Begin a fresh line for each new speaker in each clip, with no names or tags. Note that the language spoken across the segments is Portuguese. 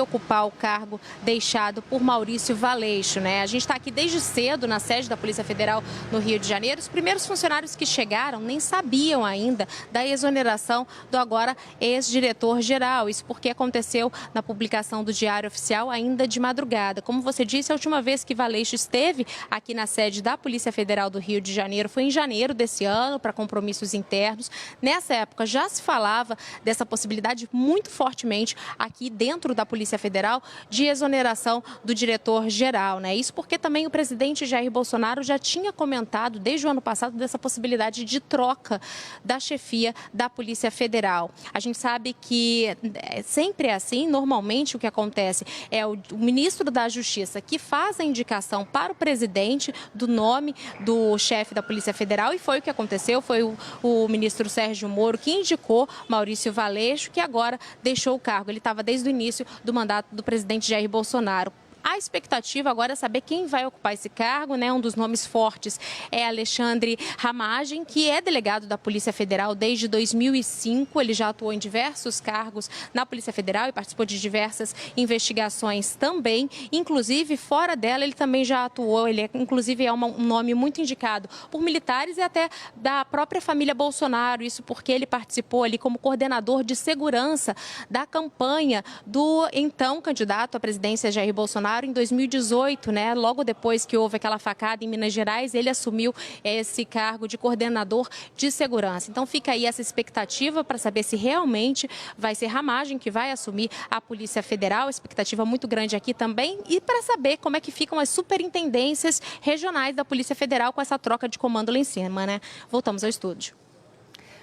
ocupar o cargo deixado por Maurício Valeixo, né? A gente está aqui desde cedo na sede da Polícia Federal no Rio de Janeiro. Os primeiros funcionários que chegaram nem sabiam ainda da exoneração do agora ex-diretor-geral. Isso porque aconteceu na publicação do Diário Oficial ainda de madrugada. Como você disse, a última vez que Valeixo esteve aqui na sede da Polícia Federal do Rio de Janeiro foi em janeiro desse ano, para compromissos internos. Nessa época já se falava dessa possibilidade muito fortemente aqui dentro da Polícia Federal de exoneração do diretor-geral, né? Isso porque também o presidente Jair Bolsonaro já tinha comentado desde o ano passado dessa possibilidade de troca da chefia da Polícia Federal. A gente sabe que sempre é assim, normalmente o que acontece é o ministro da Justiça que faz a indicação para o presidente do nome do chefe da Polícia Federal e foi o que aconteceu, foi o ministro Sérgio Moro que indicou Maurício Valeixo, que agora deixou o cargo. Ele estava desde o início do mandato do presidente Jair Bolsonaro. A expectativa agora é saber quem vai ocupar esse cargo, né? Um dos nomes fortes é Alexandre Ramagem, que é delegado da Polícia Federal desde 2005. Ele já atuou em diversos cargos na Polícia Federal e participou de diversas investigações também. Inclusive, fora dela, ele também já atuou. Ele, inclusive, é um nome muito indicado por militares e até da própria família Bolsonaro. Isso porque ele participou ali como coordenador de segurança da campanha do então candidato à presidência Jair Bolsonaro em 2018, né? Logo depois que houve aquela facada em Minas Gerais, ele assumiu esse cargo de coordenador de segurança. Então fica aí essa expectativa para saber se realmente vai ser Ramagem que vai assumir a Polícia Federal, expectativa muito grande aqui também, e para saber como é que ficam as superintendências regionais da Polícia Federal com essa troca de comando lá em cima, né? Voltamos ao estúdio.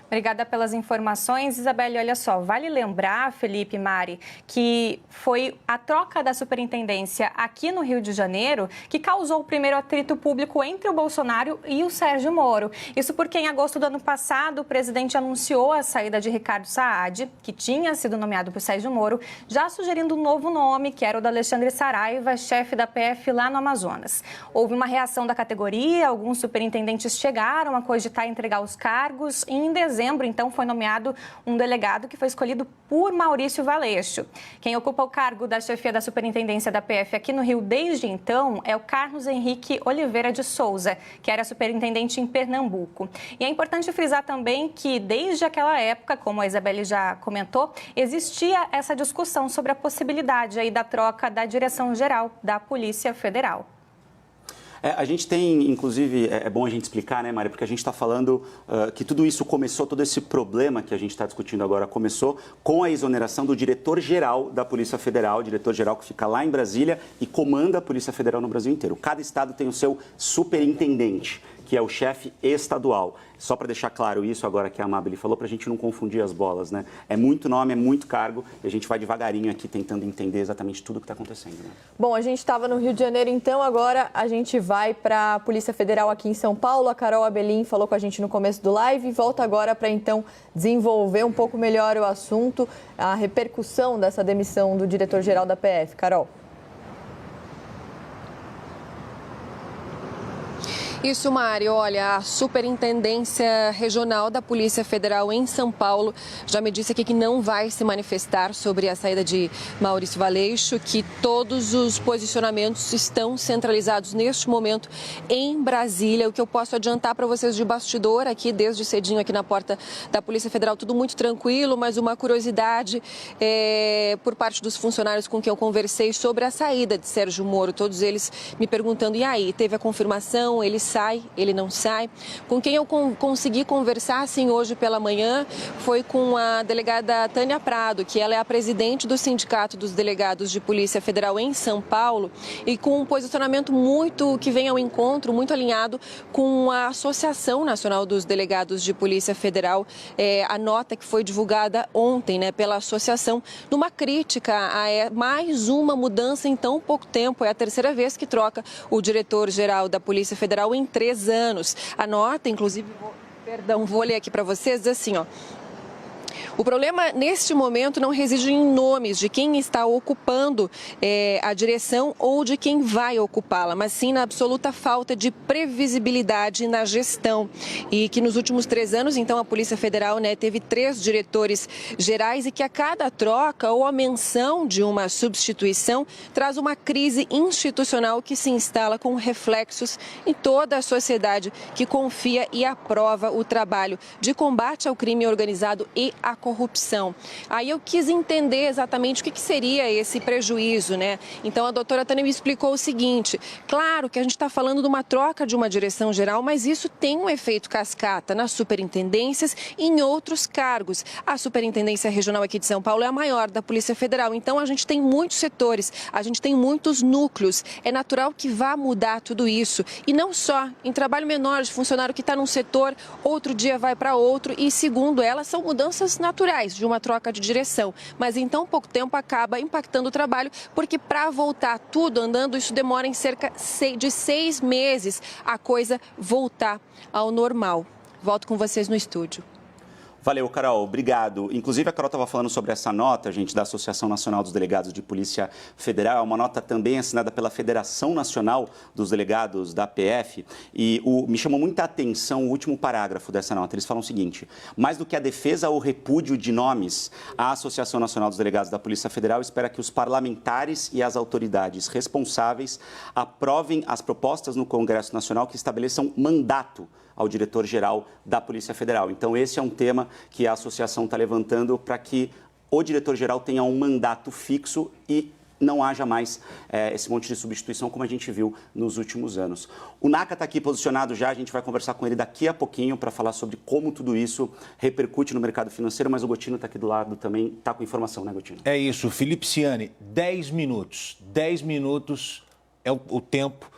Obrigada pelas informações. Isabelle, olha só, vale lembrar, Felipe e Mari, que foi a troca da superintendência aqui no Rio de Janeiro que causou o primeiro atrito público entre o Bolsonaro e o Sérgio Moro. Isso porque em agosto do ano passado o presidente anunciou a saída de Ricardo Saad, que tinha sido nomeado por Sérgio Moro, já sugerindo um novo nome, que era o da Alexandre Saraiva, chefe da PF lá no Amazonas. Houve uma reação da categoria, alguns superintendentes chegaram a cogitar entregar os cargos e em dezembro, então, foi nomeado um delegado que foi escolhido por Maurício Valeixo. Quem ocupa o cargo da chefia da superintendência da PF aqui no Rio desde então é o Carlos Henrique Oliveira de Souza, que era superintendente em Pernambuco. E é importante frisar também que, desde aquela época, como a Isabelle já comentou, existia essa discussão sobre a possibilidade aí da troca da direção-geral da Polícia Federal.
A gente tem, inclusive, é bom a gente explicar, né, Mari, porque a gente está falando que tudo isso começou, todo esse problema que a gente está discutindo agora começou com a exoneração do diretor-geral da Polícia Federal, diretor-geral que fica lá em Brasília e comanda a Polícia Federal no Brasil inteiro. Cada estado tem o seu superintendente, que é o chefe estadual. Só para deixar claro isso agora que a Amabile falou, para a gente não confundir as bolas, né? É muito nome, é muito cargo e a gente vai devagarinho aqui tentando entender exatamente tudo o que está acontecendo, né?
Bom, a gente estava no Rio de Janeiro, então agora a gente vai para a Polícia Federal aqui em São Paulo. A Carol Abelin falou com a gente no começo do live e volta agora para então desenvolver um pouco melhor o assunto, a repercussão dessa demissão do diretor-geral da PF. Carol.
Isso, Mari. Olha, a Superintendência Regional da Polícia Federal em São Paulo já me disse aqui que não vai se manifestar sobre a saída de Maurício Valeixo, que todos os posicionamentos estão centralizados neste momento em Brasília. O que eu posso adiantar para vocês de bastidor aqui, desde cedinho aqui na porta da Polícia Federal, tudo muito tranquilo, mas uma curiosidade por parte dos funcionários com quem eu conversei sobre a saída de Sérgio Moro, todos eles me perguntando, e aí, teve a confirmação, ele sai, ele não sai. Com quem eu consegui conversar, assim, hoje pela manhã, foi com a delegada Tânia Prado, que ela é a presidente do Sindicato dos Delegados de Polícia Federal em São Paulo, e com um posicionamento muito que vem ao encontro, muito alinhado com a Associação Nacional dos Delegados de Polícia Federal, a nota que foi divulgada ontem, né, pela associação, numa crítica a mais uma mudança em tão pouco tempo. É a terceira vez que troca o diretor-geral da Polícia Federal em 3 anos. A nota, inclusive, vou ler aqui para vocês, diz assim, ó. O problema, neste momento, não reside em nomes de quem está ocupando a direção ou de quem vai ocupá-la, mas sim na absoluta falta de previsibilidade na gestão. E que nos últimos 3 anos, então, a Polícia Federal, né, teve 3 diretores gerais e que a cada troca ou a menção de uma substituição traz uma crise institucional que se instala com reflexos em toda a sociedade que confia e aprova o trabalho de combate ao crime organizado e à corrupção. Aí eu quis entender exatamente o que seria esse prejuízo, né? Então a doutora Tânia me explicou o seguinte: claro que a gente está falando de uma troca de uma direção geral, mas isso tem um efeito cascata nas superintendências e em outros cargos. A Superintendência Regional aqui de São Paulo é a maior da Polícia Federal, então a gente tem muitos setores, a gente tem muitos núcleos. É natural que vá mudar tudo isso. E não só em trabalho menor de funcionário que está num setor, outro dia vai para outro e, segundo ela, são mudanças naturais de uma troca de direção. Mas em tão pouco tempo acaba impactando o trabalho, porque para voltar tudo andando, isso demora em cerca de 6 meses a coisa voltar ao normal. Volto com vocês no estúdio.
Valeu, Carol. Obrigado. Inclusive, a Carol estava falando sobre essa nota, gente, da Associação Nacional dos Delegados de Polícia Federal. É uma nota também assinada pela Federação Nacional dos Delegados da PF. E me chamou muita atenção o último parágrafo dessa nota. Eles falam o seguinte: mais do que a defesa ou repúdio de nomes, a Associação Nacional dos Delegados da Polícia Federal espera que os parlamentares e as autoridades responsáveis aprovem as propostas no Congresso Nacional que estabeleçam mandato ao diretor-geral da Polícia Federal. Então, esse é um tema que a associação está levantando para que o diretor-geral tenha um mandato fixo e não haja mais esse monte de substituição, como a gente viu nos últimos anos. O NACA está aqui posicionado já, a gente vai conversar com ele daqui a pouquinho para falar sobre como tudo isso repercute no mercado financeiro, mas o Gotino está aqui do lado também, está com informação, né, Gotino?
É isso, Felipe Ciani, 10 minutos. 10 minutos é o tempo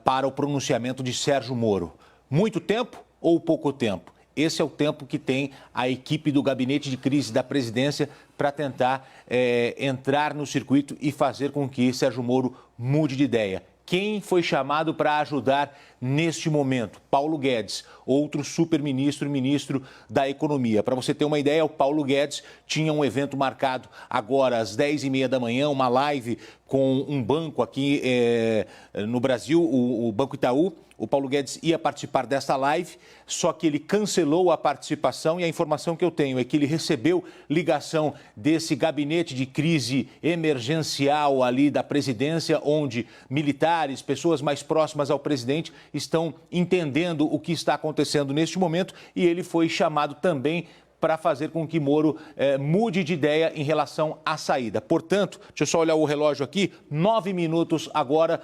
para o pronunciamento de Sérgio Moro. Muito tempo ou pouco tempo? Esse é o tempo que tem a equipe do Gabinete de Crise da Presidência para tentar entrar no circuito e fazer com que Sérgio Moro mude de ideia. Quem foi chamado para ajudar neste momento? Paulo Guedes, outro superministro e ministro da Economia. Para você ter uma ideia, o Paulo Guedes tinha um evento marcado agora às 10h30 da manhã, uma live com um banco aqui no Brasil, o Banco Itaú. O Paulo Guedes ia participar dessa live, só que ele cancelou a participação e a informação que eu tenho é que ele recebeu ligação desse gabinete de crise emergencial ali da presidência, onde militares, pessoas mais próximas ao presidente estão entendendo o que está acontecendo neste momento e ele foi chamado também para fazer com que Moro mude de ideia em relação à saída. Portanto, deixa eu só olhar o relógio aqui, 9 minutos agora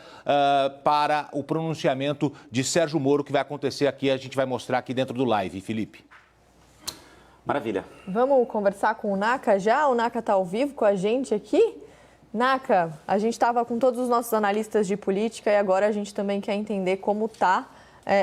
para o pronunciamento de Sérgio Moro, que vai acontecer aqui, a gente vai mostrar aqui dentro do live, Felipe.
Maravilha.
Vamos conversar com o NACA já? O NACA está ao vivo com a gente aqui? NACA, a gente estava com todos os nossos analistas de política e agora a gente também quer entender como está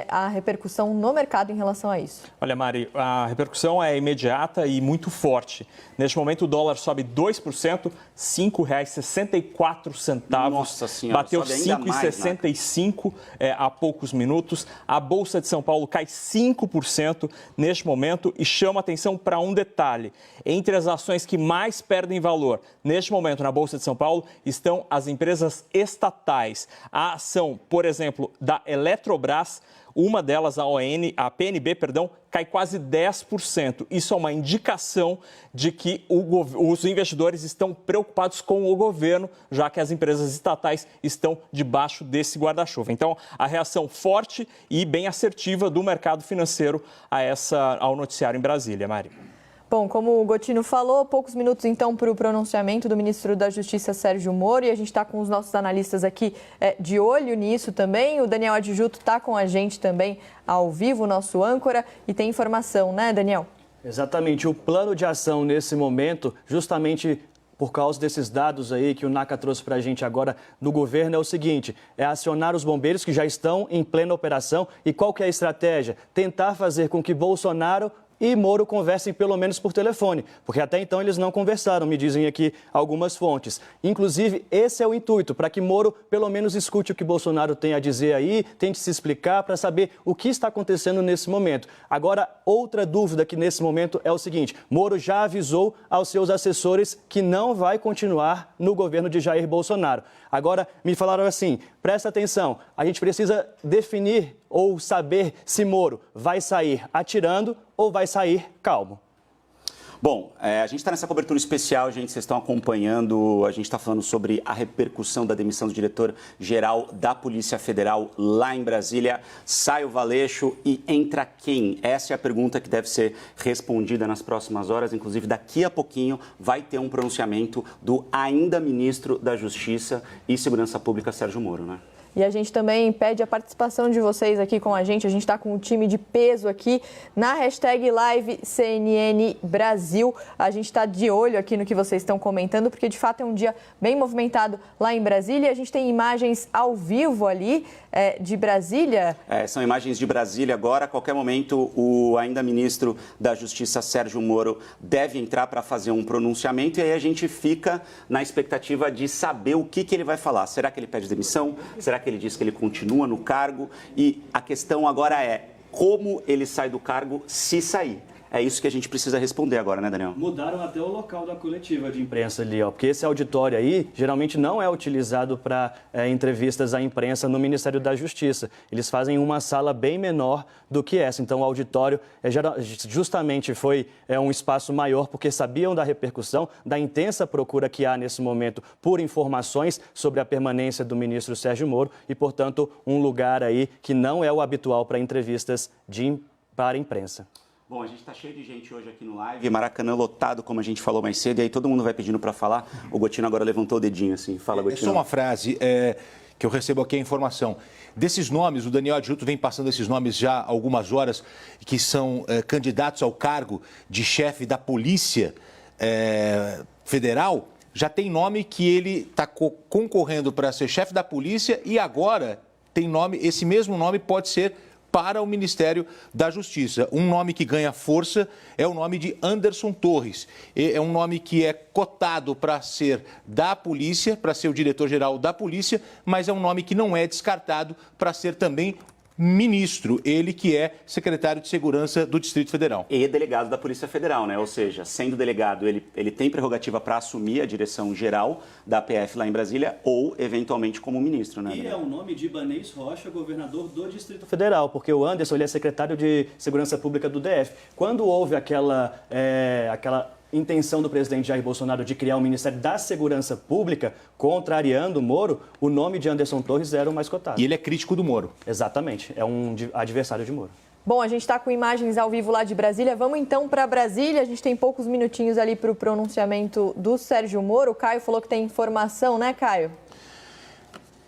a repercussão no mercado em relação a isso.
Olha, Mari, a repercussão é imediata e muito forte. Neste momento, o dólar sobe 2%, R$ 5,64.
Nossa Senhora,
bateu 5,65 há poucos minutos. A Bolsa de São Paulo cai 5% neste momento e chama atenção para um detalhe. Entre as ações que mais perdem valor neste momento na Bolsa de São Paulo estão as empresas estatais. A ação, por exemplo, da Eletrobras, uma delas, a PNB, cai quase 10%. Isso é uma indicação de que os investidores estão preocupados com o governo, já que as empresas estatais estão debaixo desse guarda-chuva. Então, a reação forte e bem assertiva do mercado financeiro ao noticiário em Brasília, Mari.
Bom, como o Gotino falou, poucos minutos então para o pronunciamento do ministro da Justiça, Sérgio Moro, e a gente está com os nossos analistas aqui de olho nisso também. O Daniel Adjuto está com a gente também ao vivo, nosso âncora, e tem informação, né, Daniel?
Exatamente. O plano de ação nesse momento, justamente por causa desses dados aí que o NACA trouxe para a gente agora do governo, é o seguinte: é acionar os bombeiros que já estão em plena operação. E qual que é a estratégia? Tentar fazer com que Bolsonaro e Moro conversem pelo menos por telefone, porque até então eles não conversaram, me dizem aqui algumas fontes. Inclusive, esse é o intuito, para que Moro pelo menos escute o que Bolsonaro tem a dizer aí, tente se explicar para saber o que está acontecendo nesse momento. Agora, outra dúvida que nesse momento é o seguinte: Moro já avisou aos seus assessores que não vai continuar no governo de Jair Bolsonaro. Agora, me falaram assim, presta atenção, a gente precisa definir ou saber se Moro vai sair atirando ou vai sair calmo.
Bom, a gente está nessa cobertura especial, gente, vocês estão acompanhando, a gente está falando sobre a repercussão da demissão do diretor-geral da Polícia Federal lá em Brasília. Sai o Valeixo e entra quem? Essa é a pergunta que deve ser respondida nas próximas horas, inclusive daqui a pouquinho vai ter um pronunciamento do ainda ministro da Justiça e Segurança Pública, Sérgio Moro, né?
E a gente também pede a participação de vocês aqui com a gente está com um time de peso aqui na hashtag Live CNN Brasil. A gente está de olho aqui no que vocês estão comentando, porque de fato é um dia bem movimentado lá em Brasília. A gente tem imagens ao vivo ali de Brasília.
São imagens de Brasília agora. A qualquer momento, o ainda ministro da Justiça, Sérgio Moro, deve entrar para fazer um pronunciamento. E aí a gente fica na expectativa de saber o que ele vai falar. Será que ele pede demissão? Será que ele diz que ele continua no cargo? E a questão agora é como ele sai do cargo se sair. É isso que a gente precisa responder agora, né, Daniel?
Mudaram até o local da coletiva de imprensa ali, ó, porque esse auditório aí geralmente não é utilizado para entrevistas à imprensa no Ministério da Justiça. Eles fazem uma sala bem menor do que essa. Então, o auditório justamente foi um espaço maior porque sabiam da repercussão, da intensa procura que há nesse momento por informações sobre a permanência do ministro Sérgio Moro e, portanto, um lugar aí que não é o habitual para entrevistas para a imprensa.
Bom, a gente está cheio de gente hoje aqui no live, Maracanã lotado, como a gente falou mais cedo, e aí todo mundo vai pedindo para falar. O Gotino agora levantou o dedinho assim. Fala, Gotino.
É só uma frase que eu recebo aqui a informação. Desses nomes, o Daniel Adjuto vem passando esses nomes já há algumas horas, que são candidatos ao cargo de chefe da Polícia Federal. Já tem nome que ele está concorrendo para ser chefe da polícia e agora tem nome, esse mesmo nome pode ser para o Ministério da Justiça. Um nome que ganha força é o nome de Anderson Torres. É um nome que é cotado para ser da polícia, para ser o diretor-geral da polícia, mas é um nome que não é descartado para ser também ministro, ele que é secretário de Segurança do Distrito Federal.
E delegado da Polícia Federal, né? Ou seja, sendo delegado, ele tem prerrogativa para assumir a direção geral da PF lá em Brasília ou, eventualmente, como ministro, né?
E é o nome de Ibanez Rocha, governador do Distrito Federal, porque o Anderson ele é secretário de Segurança Pública do DF. Quando houve aquela intenção do presidente Jair Bolsonaro de criar o Ministério da Segurança Pública, contrariando o Moro, o nome de Anderson Torres era o mais cotado.
E ele é crítico do Moro.
Exatamente, é um adversário de Moro.
Bom, a gente está com imagens ao vivo lá de Brasília. Vamos então para Brasília. A gente tem poucos minutinhos ali para o pronunciamento do Sérgio Moro. O Caio falou que tem informação, né, Caio?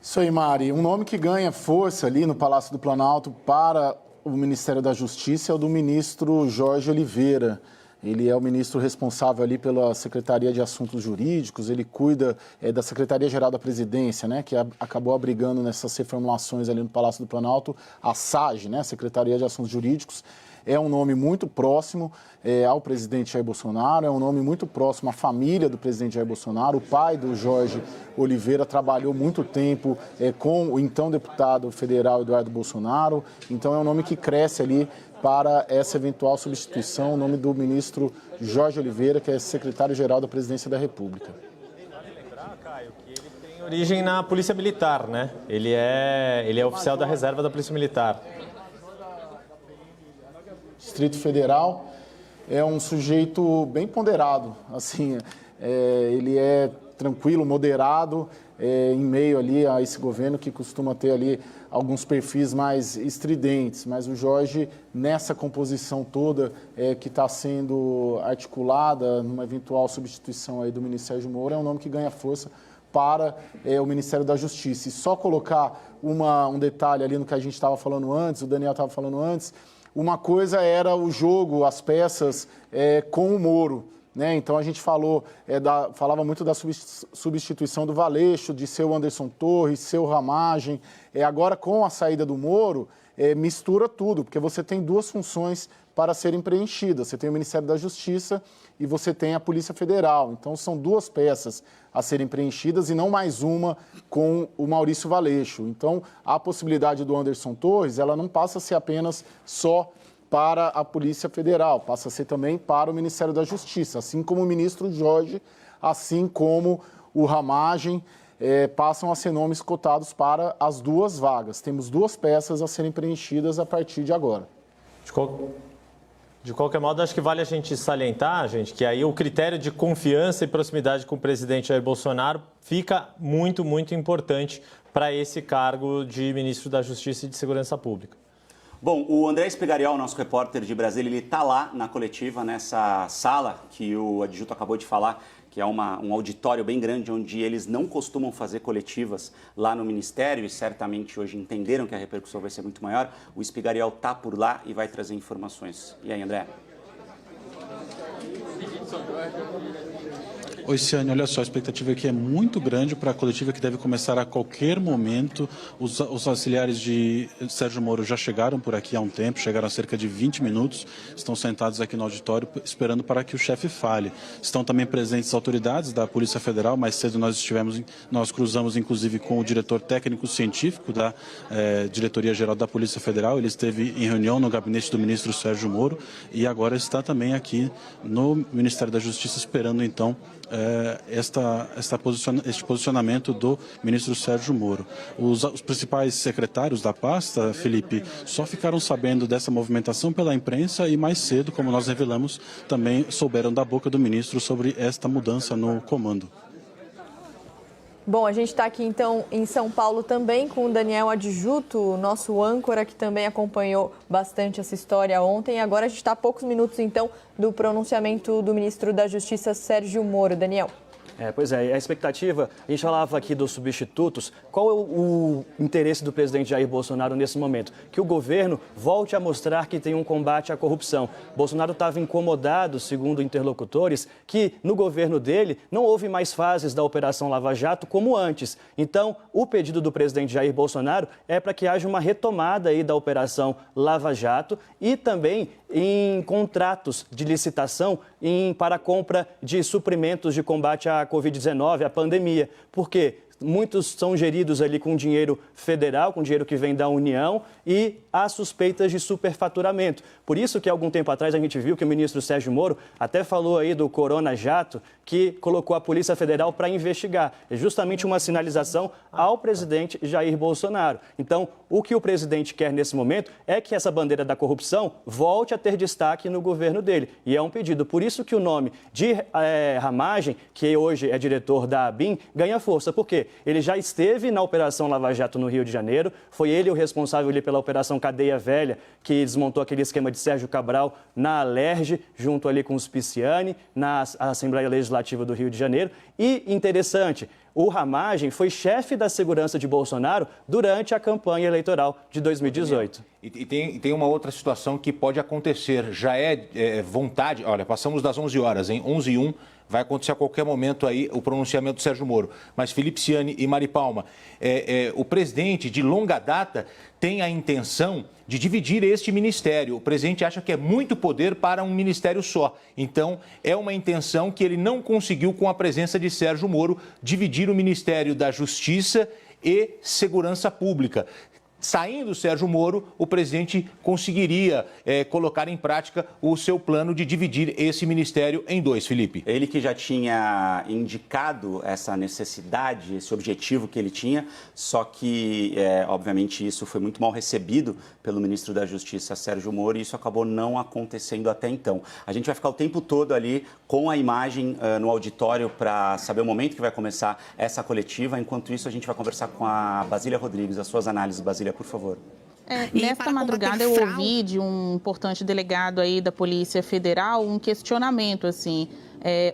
Isso aí, Mari. Um nome que ganha força ali no Palácio do Planalto para o Ministério da Justiça é o do ministro Jorge Oliveira. Ele é o ministro responsável ali pela Secretaria de Assuntos Jurídicos, ele cuida da Secretaria-Geral da Presidência, né, que acabou abrigando nessas reformulações ali no Palácio do Planalto, a SAG, né, Secretaria de Assuntos Jurídicos. É um nome muito próximo ao presidente Jair Bolsonaro, é um nome muito próximo à família do presidente Jair Bolsonaro. O pai do Jorge Oliveira trabalhou muito tempo com o então deputado federal Eduardo Bolsonaro, então é um nome que cresce ali para essa eventual substituição, o nome do ministro Jorge Oliveira, que é secretário-geral da Presidência da República.
Vale lembrar, Caio, que ele tem origem na Polícia Militar, né? Ele é oficial da reserva da Polícia Militar.
Distrito Federal é um sujeito bem ponderado, assim, ele é tranquilo, moderado, em meio ali a esse governo que costuma ter ali alguns perfis mais estridentes, mas o Jorge, nessa composição toda que está sendo articulada numa eventual substituição aí do ministro Sérgio Moro, é um nome que ganha força para o Ministério da Justiça. E só colocar um detalhe ali no que a gente estava falando antes, o Daniel estava falando antes, uma coisa era o jogo, as peças com o Moro, né? Então a gente falava muito da substituição do Valeixo, de seu Anderson Torres, seu Ramagem. Agora, com a saída do Moro, mistura tudo, porque você tem duas funções para serem preenchidas. Você tem o Ministério da Justiça e você tem a Polícia Federal. Então, são duas peças a serem preenchidas e não mais uma com o Maurício Valeixo. Então, a possibilidade do Anderson Torres, ela não passa a ser apenas só para a Polícia Federal, passa a ser também para o Ministério da Justiça, assim como o ministro Jorge, assim como o Ramagem, passam a ser nomes cotados para as duas vagas. Temos duas peças a serem preenchidas a partir de agora.
De qualquer modo, acho que vale a gente salientar, gente, que aí o critério de confiança e proximidade com o presidente Jair Bolsonaro fica muito, muito importante para esse cargo de ministro da Justiça e de Segurança Pública.
Bom, o André Espigariol, nosso repórter de Brasília, ele está lá na coletiva, nessa sala que o Adjuto acabou de falar, que é um auditório bem grande, onde eles não costumam fazer coletivas lá no Ministério e certamente hoje entenderam que a repercussão vai ser muito maior. O Espigariol está por lá e vai trazer informações. E aí, André?
Oi, Ciane, olha só, a expectativa aqui é muito grande para a coletiva que deve começar a qualquer momento. Os auxiliares de Sérgio Moro já chegaram por aqui há um tempo, chegaram há cerca de 20 minutos, estão sentados aqui no auditório esperando para que o chefe fale. Estão também presentes autoridades da Polícia Federal, mais cedo nós cruzamos inclusive com o diretor técnico científico da Diretoria-Geral da Polícia Federal, ele esteve em reunião no gabinete do ministro Sérgio Moro e agora está também aqui no Ministério da Justiça esperando então este posicionamento do ministro Sérgio Moro. Os principais secretários da pasta, Felipe, só ficaram sabendo dessa movimentação pela imprensa e mais cedo, como nós revelamos, também souberam da boca do ministro sobre esta mudança no comando.
Bom, a gente está aqui então em São Paulo também com o Daniel Adjuto, nosso âncora, que também acompanhou bastante essa história ontem. Agora a gente está a poucos minutos então do pronunciamento do ministro da Justiça, Sérgio Moro. Daniel.
Pois é, a expectativa, a gente falava aqui dos substitutos, qual é o interesse do presidente Jair Bolsonaro nesse momento? Que o governo volte a mostrar que tem um combate à corrupção. Bolsonaro estava incomodado, segundo interlocutores, que no governo dele não houve mais fases da Operação Lava Jato como antes. Então, o pedido do presidente Jair Bolsonaro é para que haja uma retomada aí da Operação Lava Jato e também em contratos de licitação para a compra de suprimentos de combate à Covid-19, à pandemia. Por quê? Muitos são geridos ali com dinheiro federal, com dinheiro que vem da União e há suspeitas de superfaturamento. Por isso que, algum tempo atrás, a gente viu que o ministro Sérgio Moro até falou aí do Corona Jato, que colocou a Polícia Federal para investigar. É justamente uma sinalização ao presidente Jair Bolsonaro. Então, o que o presidente quer nesse momento é que essa bandeira da corrupção volte a ter destaque no governo dele. E é um pedido. Por isso que o nome de Ramagem, que hoje é diretor da ABIN, ganha força. Por quê? Ele já esteve na Operação Lava Jato no Rio de Janeiro, foi ele o responsável ali pela Operação Cadeia Velha, que desmontou aquele esquema de Sérgio Cabral na Alerj, junto ali com os Pisciani, na Assembleia Legislativa do Rio de Janeiro. E, interessante, o Ramagem foi chefe da segurança de Bolsonaro durante a campanha eleitoral de 2018.
E tem uma outra situação que pode acontecer, já é vontade, olha, passamos das 11 horas, hein? 11h01, vai acontecer a qualquer momento aí o pronunciamento do Sérgio Moro. Mas Felipe Ciani e Mari Palma, o presidente de longa data tem a intenção de dividir este ministério. O presidente acha que é muito poder para um ministério só. Então, é uma intenção que ele não conseguiu, com a presença de Sérgio Moro, dividir o Ministério da Justiça e Segurança Pública. Saindo Sérgio Moro, o presidente conseguiria colocar em prática o seu plano de dividir esse ministério em dois, Felipe.
Ele que já tinha indicado essa necessidade, esse objetivo que ele tinha, só que, obviamente, isso foi muito mal recebido pelo ministro da Justiça, Sérgio Moro, e isso acabou não acontecendo até então. A gente vai ficar o tempo todo ali com a imagem no auditório para saber o momento que vai começar essa coletiva. Enquanto isso, a gente vai conversar com a Basília Rodrigues, as suas análises, Basília, por favor.
Nesta madrugada eu ouvi de um importante delegado aí da Polícia Federal um questionamento, assim,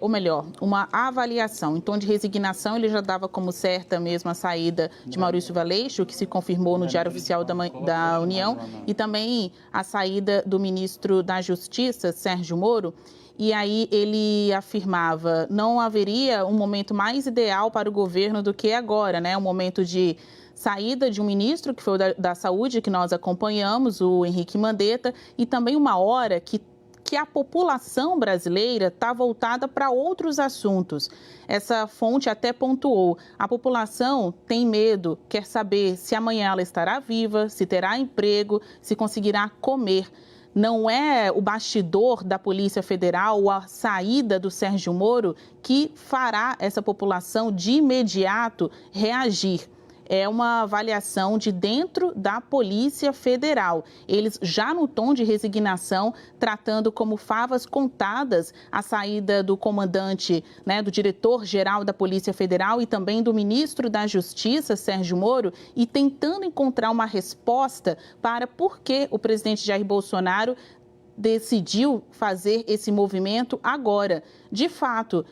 ou melhor, uma avaliação. Em tom de resignação, ele já dava como certa mesmo a saída de Maurício Valeixo, que se confirmou no Diário Oficial da União, e também a saída do ministro da Justiça, Sérgio Moro. E aí ele afirmava, não haveria um momento mais ideal para o governo do que agora, né? Um momento de saída de um ministro, que foi o da Saúde, que nós acompanhamos, o Henrique Mandetta, e também uma hora que a população brasileira está voltada para outros assuntos. Essa fonte até pontuou: a população tem medo, quer saber se amanhã ela estará viva, se terá emprego, se conseguirá comer. Não é o bastidor da Polícia Federal ou a saída do Sérgio Moro que fará essa população de imediato reagir. É uma avaliação de dentro da Polícia Federal. Eles já no tom de resignação, tratando como favas contadas a saída do comandante, do diretor-geral da Polícia Federal e também do ministro da Justiça, Sérgio Moro, e tentando encontrar uma resposta para por que o presidente Jair Bolsonaro decidiu fazer esse movimento agora. De fato,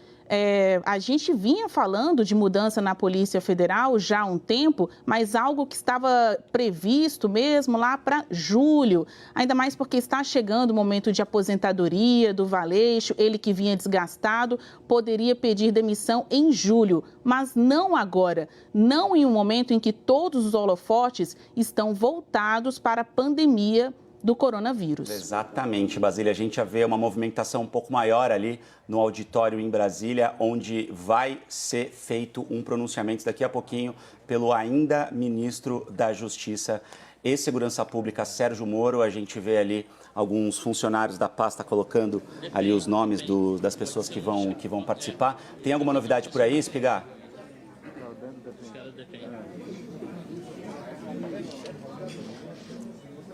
a gente vinha falando de mudança na Polícia Federal já há um tempo, mas algo que estava previsto mesmo lá para julho, ainda mais porque está chegando o momento de aposentadoria do Valeixo, ele que vinha desgastado, poderia pedir demissão em julho, mas não agora, não em um momento em que todos os holofotes estão voltados para a pandemia do coronavírus.
Exatamente, Basília. A gente já vê uma movimentação um pouco maior ali no auditório em Brasília, onde vai ser feito um pronunciamento daqui a pouquinho pelo ainda ministro da Justiça e Segurança Pública, Sérgio Moro. A gente vê ali alguns funcionários da pasta colocando ali os nomes das pessoas que vão participar. Tem alguma novidade por aí, Espigar?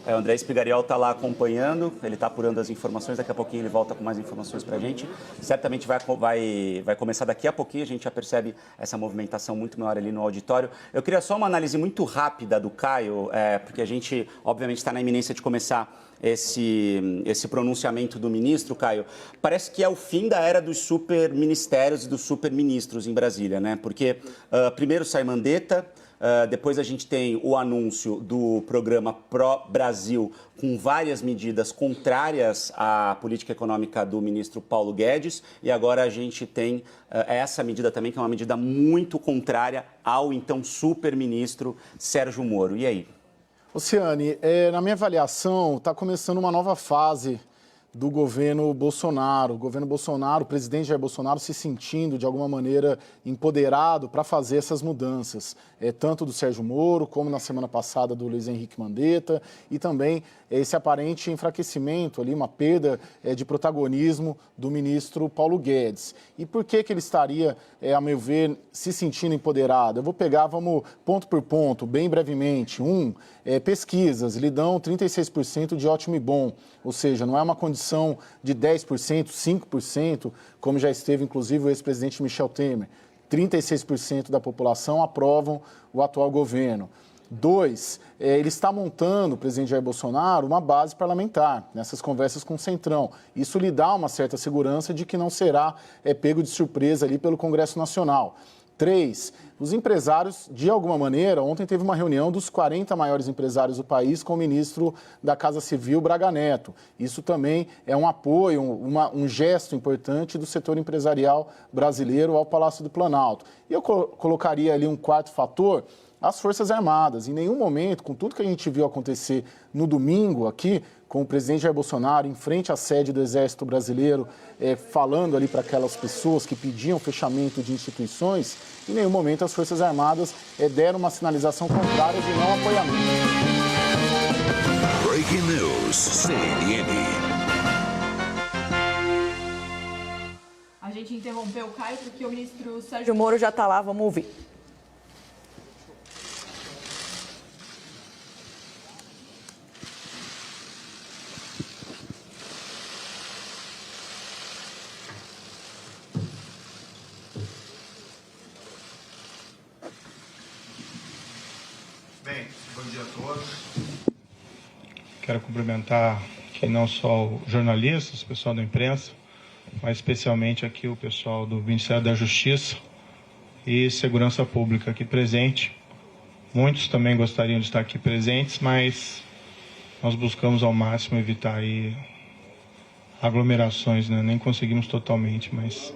O André Spigariol está lá acompanhando, ele está apurando as informações, daqui a pouquinho ele volta com mais informações para a gente. Certamente vai começar daqui a pouquinho, a gente já percebe essa movimentação muito maior ali no auditório. Eu queria só uma análise muito rápida do Caio, porque a gente, obviamente, está na iminência de começar esse pronunciamento do ministro, Caio. Parece que é o fim da era dos superministérios e dos superministros em Brasília, né? Porque primeiro sai Mandetta, depois a gente tem o anúncio do programa Pró-Brasil com várias medidas contrárias à política econômica do ministro Paulo Guedes, e agora a gente tem essa medida também, que é uma medida muito contrária ao então superministro Sérgio Moro. E aí?
Oceane, na minha avaliação, está começando uma nova fase do governo Bolsonaro. O governo Bolsonaro, o presidente Jair Bolsonaro se sentindo, de alguma maneira, empoderado para fazer essas mudanças. Tanto do Sérgio Moro, como na semana passada do Luiz Henrique Mandetta, e também esse aparente enfraquecimento, ali, uma perda de protagonismo do ministro Paulo Guedes. E por que ele estaria, a meu ver, se sentindo empoderado? Eu vou pegar, vamos ponto por ponto, bem brevemente. Pesquisas lhe dão 36% de ótimo e bom, ou seja, não é uma condição de 10%, 5%, como já esteve, inclusive, o ex-presidente Michel Temer. 36% da população aprovam o atual governo. 2, ele está montando, o presidente Jair Bolsonaro, uma base parlamentar nessas conversas com o Centrão. Isso lhe dá uma certa segurança de que não será pego de surpresa ali pelo Congresso Nacional. 3, os empresários, de alguma maneira, ontem teve uma reunião dos 40 maiores empresários do país com o ministro da Casa Civil, Braga Neto. Isso também é um apoio, um gesto importante do setor empresarial brasileiro ao Palácio do Planalto. E eu colocaria ali um quarto fator, as Forças Armadas. Em nenhum momento, com tudo que a gente viu acontecer no domingo aqui, com o presidente Jair Bolsonaro em frente à sede do Exército Brasileiro, falando ali para aquelas pessoas que pediam fechamento de instituições, em nenhum momento as Forças Armadas deram uma sinalização contrária de não apoiamento.
Breaking News, CNN.
A gente interrompeu o Caio porque o ministro Sérgio Moro já está lá, vamos ouvir.
Bem, bom dia a todos. Quero cumprimentar aqui não só os jornalistas, o pessoal da imprensa, mas especialmente aqui o pessoal do Ministério da Justiça e Segurança Pública aqui presente. Muitos também gostariam de estar aqui presentes, mas nós buscamos ao máximo evitar aí aglomerações, né? Nem conseguimos totalmente, mas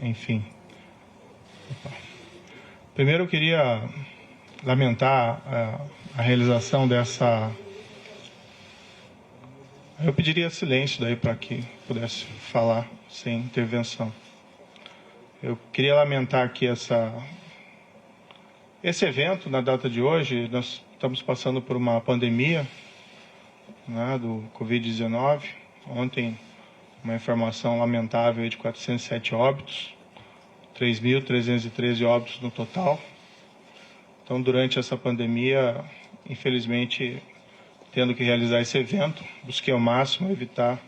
enfim. Primeiro eu queria lamentar a realização dessa... Eu pediria silêncio daí para que pudesse falar sem intervenção. Eu queria lamentar aqui esse evento na data de hoje. Nós estamos passando por uma pandemia, né, do Covid-19. Ontem, uma informação lamentável de 407 óbitos, 3.313 óbitos no total. Então, durante essa pandemia, infelizmente, tendo que realizar esse evento, busquei ao máximo evitar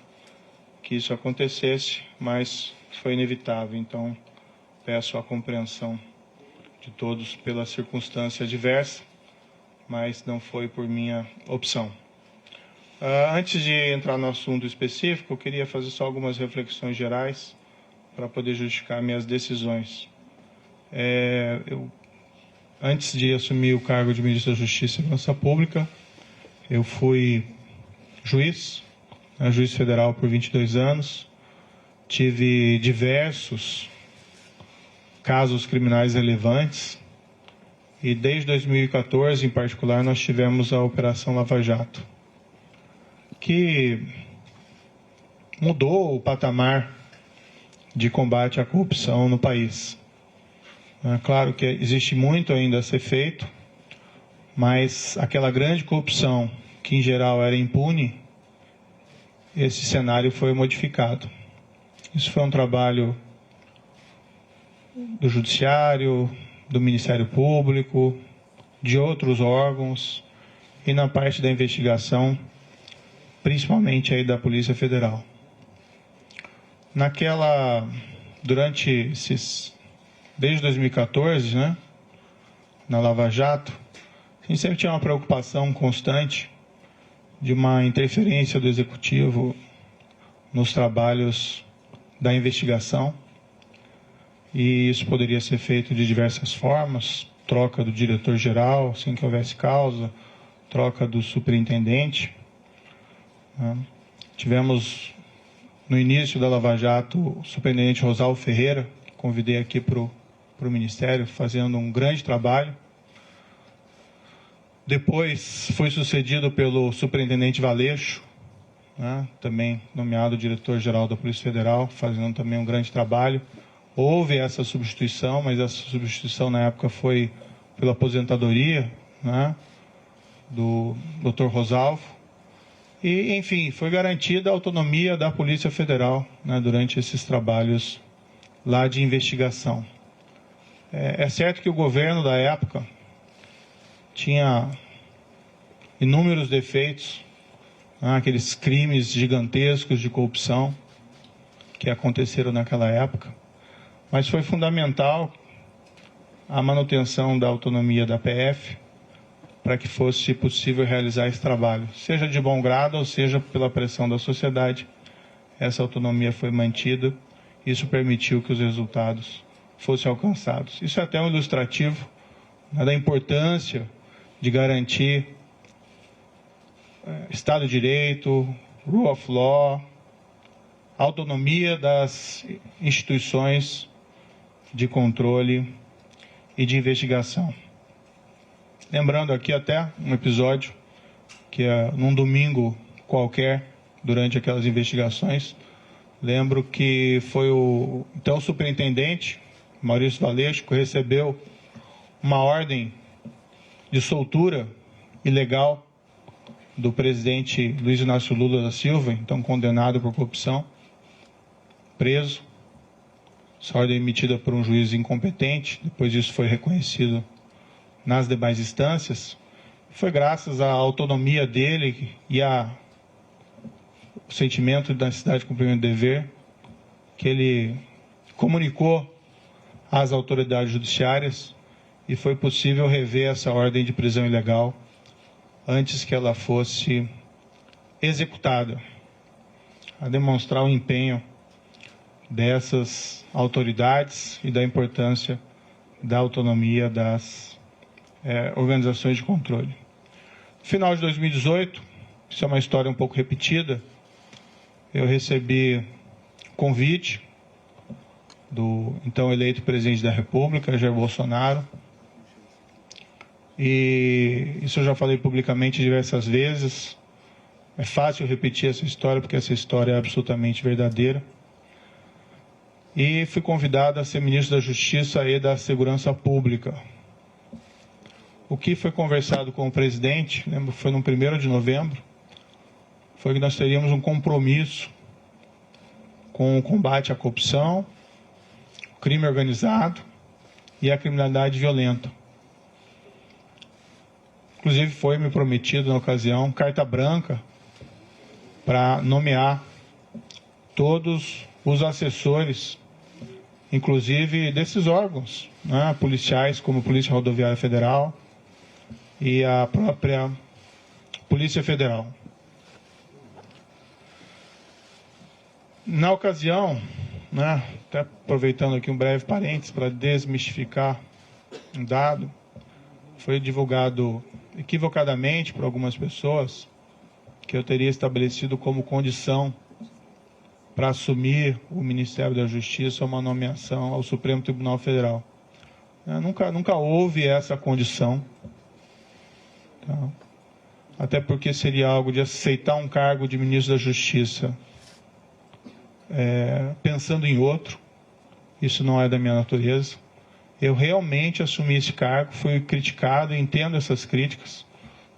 que isso acontecesse, mas foi inevitável. Então, peço a compreensão de todos pela circunstância adversa, mas não foi por minha opção. Antes de entrar no assunto específico, eu queria fazer só algumas reflexões gerais para poder justificar minhas decisões. Antes de assumir o cargo de Ministro da Justiça e Segurança Pública, eu fui juiz federal por 22 anos, tive diversos casos criminais relevantes e desde 2014, em particular, nós tivemos a Operação Lava Jato, que mudou o patamar de combate à corrupção no país. É claro que existe muito ainda a ser feito, mas aquela grande corrupção, que em geral era impune, esse cenário foi modificado. Isso foi um trabalho do Judiciário, do Ministério Público, de outros órgãos e na parte da investigação, principalmente aí da Polícia Federal. Desde 2014, né, na Lava Jato, a gente sempre tinha uma preocupação constante de uma interferência do Executivo nos trabalhos da investigação. E isso poderia ser feito de diversas formas, troca do diretor-geral, sem que houvesse causa, troca do superintendente. Tivemos, no início da Lava Jato, o superintendente Rosalvo Ferreira, que convidei aqui para o Ministério, fazendo um grande trabalho. Depois foi sucedido pelo superintendente Valeixo, né, também nomeado diretor-geral da Polícia Federal, fazendo também um grande trabalho. Houve essa substituição, mas essa substituição na época foi pela aposentadoria, né, do Dr. Rosalvo. E, enfim, foi garantida a autonomia da Polícia Federal, né, durante esses trabalhos lá de investigação. É certo que o governo da época tinha inúmeros defeitos, né, aqueles crimes gigantescos de corrupção que aconteceram naquela época, mas foi fundamental a manutenção da autonomia da PF para que fosse possível realizar esse trabalho, seja de bom grado ou seja pela pressão da sociedade. Essa autonomia foi mantida, isso permitiu que os resultados fossem alcançados. Isso é até um ilustrativo, né, da importância de garantir Estado de Direito, Rule of Law, autonomia das instituições de controle e de investigação. Lembrando aqui até um episódio que num domingo qualquer, durante aquelas investigações, lembro que foi o então superintendente, Maurício Valeixo, que recebeu uma ordem de soltura ilegal do presidente Luiz Inácio Lula da Silva, então condenado por corrupção, preso. Essa ordem emitida por um juiz incompetente, depois disso foi reconhecido nas demais instâncias. Foi graças à autonomia dele e ao sentimento da necessidade de cumprimento do dever que ele comunicou às autoridades judiciárias e foi possível rever essa ordem de prisão ilegal antes que ela fosse executada, a demonstrar o empenho dessas autoridades e da importância da autonomia das organizações de controle. No final de 2018, isso é uma história um pouco repetida, eu recebi convite do então eleito presidente da República, Jair Bolsonaro, e isso eu já falei publicamente diversas vezes. É fácil repetir essa história, porque essa história é absolutamente verdadeira. E fui convidado a ser ministro da Justiça e da Segurança Pública. O que foi conversado com o presidente, lembro, foi no 1º de novembro, foi que nós teríamos um compromisso com o combate à corrupção, o crime organizado e a criminalidade violenta. Inclusive foi me prometido na ocasião carta branca para nomear todos os assessores, inclusive desses órgãos, né, policiais, como a Polícia Rodoviária Federal e a própria Polícia Federal. Na ocasião, né, até aproveitando aqui um breve parênteses para desmistificar um dado, foi divulgado equivocadamente por algumas pessoas que eu teria estabelecido como condição para assumir o Ministério da Justiça uma nomeação ao Supremo Tribunal Federal. Nunca houve essa condição. Tá? Até porque seria algo de aceitar um cargo de ministro da Justiça pensando em outro. Isso não é da minha natureza. Eu realmente assumi esse cargo, fui criticado, entendo essas críticas,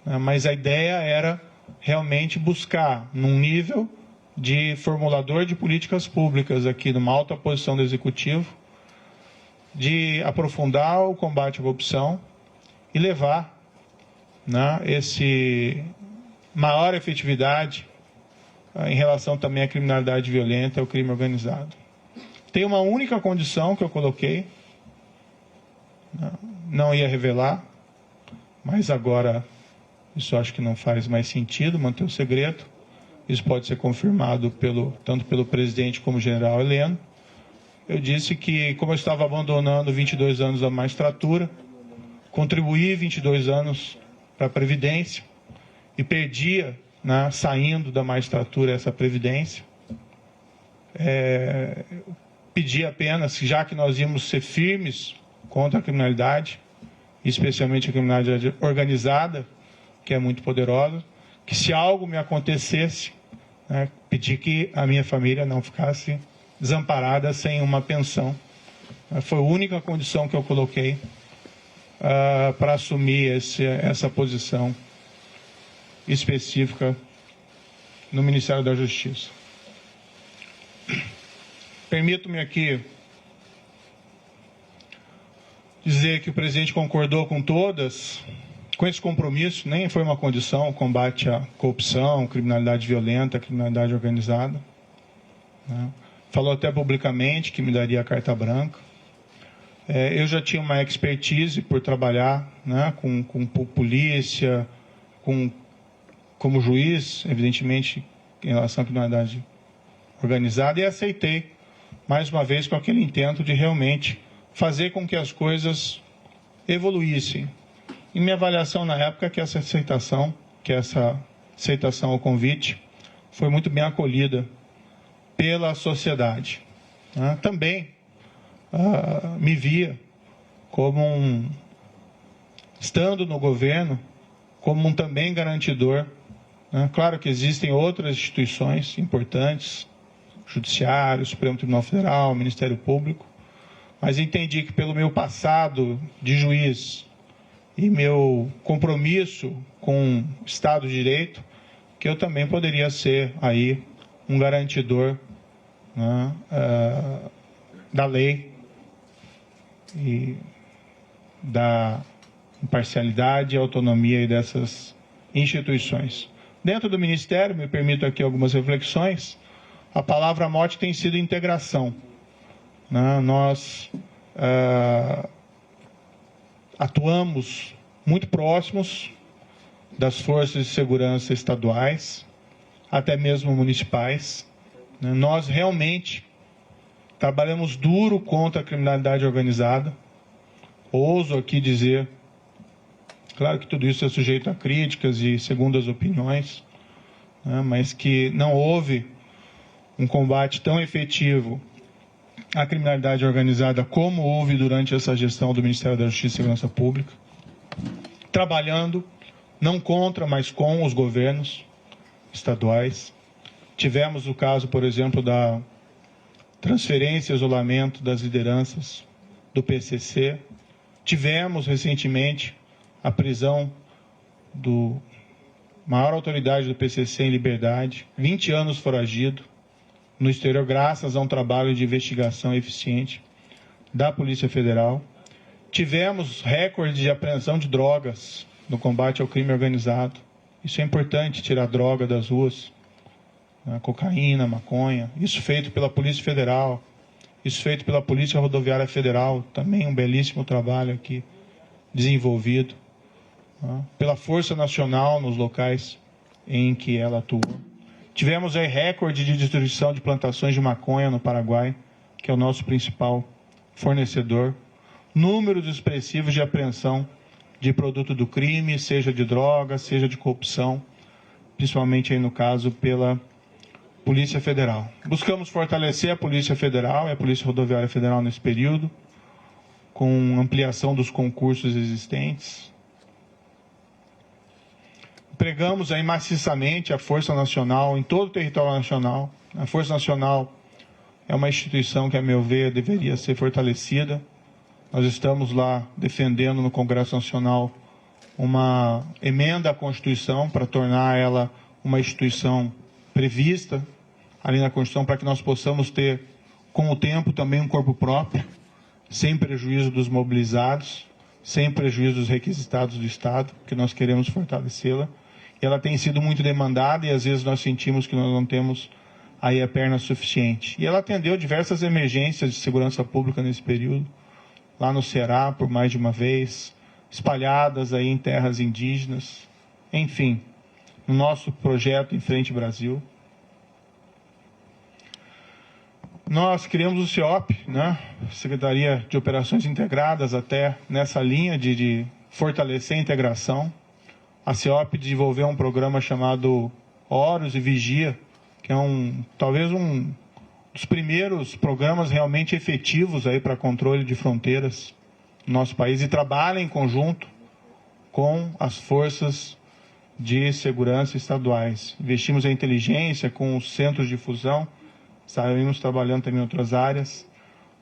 né, mas a ideia era realmente buscar, num nível de formulador de políticas públicas aqui, numa alta posição do Executivo, de aprofundar o combate à corrupção e levar, né, esse maior efetividade em relação também à criminalidade violenta e ao crime organizado. Tem uma única condição que eu coloquei, não ia revelar, mas agora isso acho que não faz mais sentido, manter o segredo. Isso pode ser confirmado tanto pelo presidente como o general Heleno. Eu disse que, como eu estava abandonando 22 anos da magistratura, contribuí 22 anos para a Previdência e perdia, né, saindo da magistratura, essa Previdência. Pedi apenas, já que nós íamos ser firmes contra a criminalidade, especialmente a criminalidade organizada, que é muito poderosa, que se algo me acontecesse, né, pedi que a minha família não ficasse desamparada sem uma pensão. Foi a única condição que eu coloquei para assumir essa posição específica no Ministério da Justiça. Permito-me aqui dizer que o presidente concordou com esse compromisso, nem foi uma condição, o combate à corrupção, criminalidade violenta, criminalidade organizada. Né? Falou até publicamente que me daria a carta branca. Eu já tinha uma expertise por trabalhar, né, com polícia, como juiz, evidentemente, em relação à criminalidade organizada, e aceitei, mais uma vez, com aquele intento de realmente fazer com que as coisas evoluíssem. E minha avaliação na época é que essa aceitação ao convite foi muito bem acolhida pela sociedade. Também me via como estando no governo, como um também garantidor. Claro que existem outras instituições importantes, Judiciário, Supremo Tribunal Federal, Ministério Público, mas entendi que pelo meu passado de juiz e meu compromisso com o Estado de Direito, que eu também poderia ser aí um garantidor, né, da lei e da imparcialidade e autonomia dessas instituições. Dentro do Ministério, me permito aqui algumas reflexões, a palavra mote tem sido integração. Nós atuamos muito próximos das forças de segurança estaduais, até mesmo municipais. Nós realmente trabalhamos duro contra a criminalidade organizada. Ouso aqui dizer, claro que tudo isso é sujeito a críticas e segundas opiniões, mas que não houve um combate tão efetivo à criminalidade organizada como houve durante essa gestão do Ministério da Justiça e Segurança Pública. trabalhando, não contra, mas com os governos estaduais. Tivemos o caso, por exemplo, da transferência e isolamento das lideranças do PCC. Tivemos, recentemente, a prisão do maior autoridade do PCC em liberdade, 20 anos foragido no exterior, graças a um trabalho de investigação eficiente da Polícia Federal. Tivemos recorde de apreensão de drogas no combate ao crime organizado. Isso é importante, tirar droga das ruas, né? Cocaína, maconha. Isso feito pela Polícia Federal, isso feito pela Polícia Rodoviária Federal, também um belíssimo trabalho aqui desenvolvido, né? Pela Força Nacional nos locais em que ela atua. Tivemos aí recorde de destruição de plantações de maconha no Paraguai, que é o nosso principal fornecedor. Números expressivos de apreensão de produto do crime, seja de droga, seja de corrupção, principalmente aí no caso pela Polícia Federal. Buscamos fortalecer a Polícia Federal e a Polícia Rodoviária Federal nesse período, com ampliação dos concursos existentes. Empregamos aí maciçamente a Força Nacional em todo o território nacional. A Força Nacional é uma instituição que, a meu ver, deveria ser fortalecida. Nós estamos lá defendendo no Congresso Nacional uma emenda à Constituição para tornar ela uma instituição prevista ali na Constituição, para que nós possamos ter, com o tempo, também um corpo próprio, sem prejuízo dos mobilizados, sem prejuízo dos requisitados do Estado, que nós queremos fortalecê-la. E ela tem sido muito demandada e às vezes nós sentimos que nós não temos aí a perna suficiente. E ela atendeu diversas emergências de segurança pública nesse período, lá no Ceará por mais de uma vez, espalhadas aí em terras indígenas, enfim, no nosso projeto Em Frente Brasil. Nós criamos o CEOP, né? Secretaria de Operações Integradas, até nessa linha de fortalecer a integração. A CEOP desenvolveu um programa chamado Horus e Vigia, que é talvez um dos primeiros programas realmente efetivos aí para controle de fronteiras no nosso país, e trabalha em conjunto com as forças de segurança estaduais. Investimos em inteligência com os centros de fusão, saímos trabalhando também em outras áreas.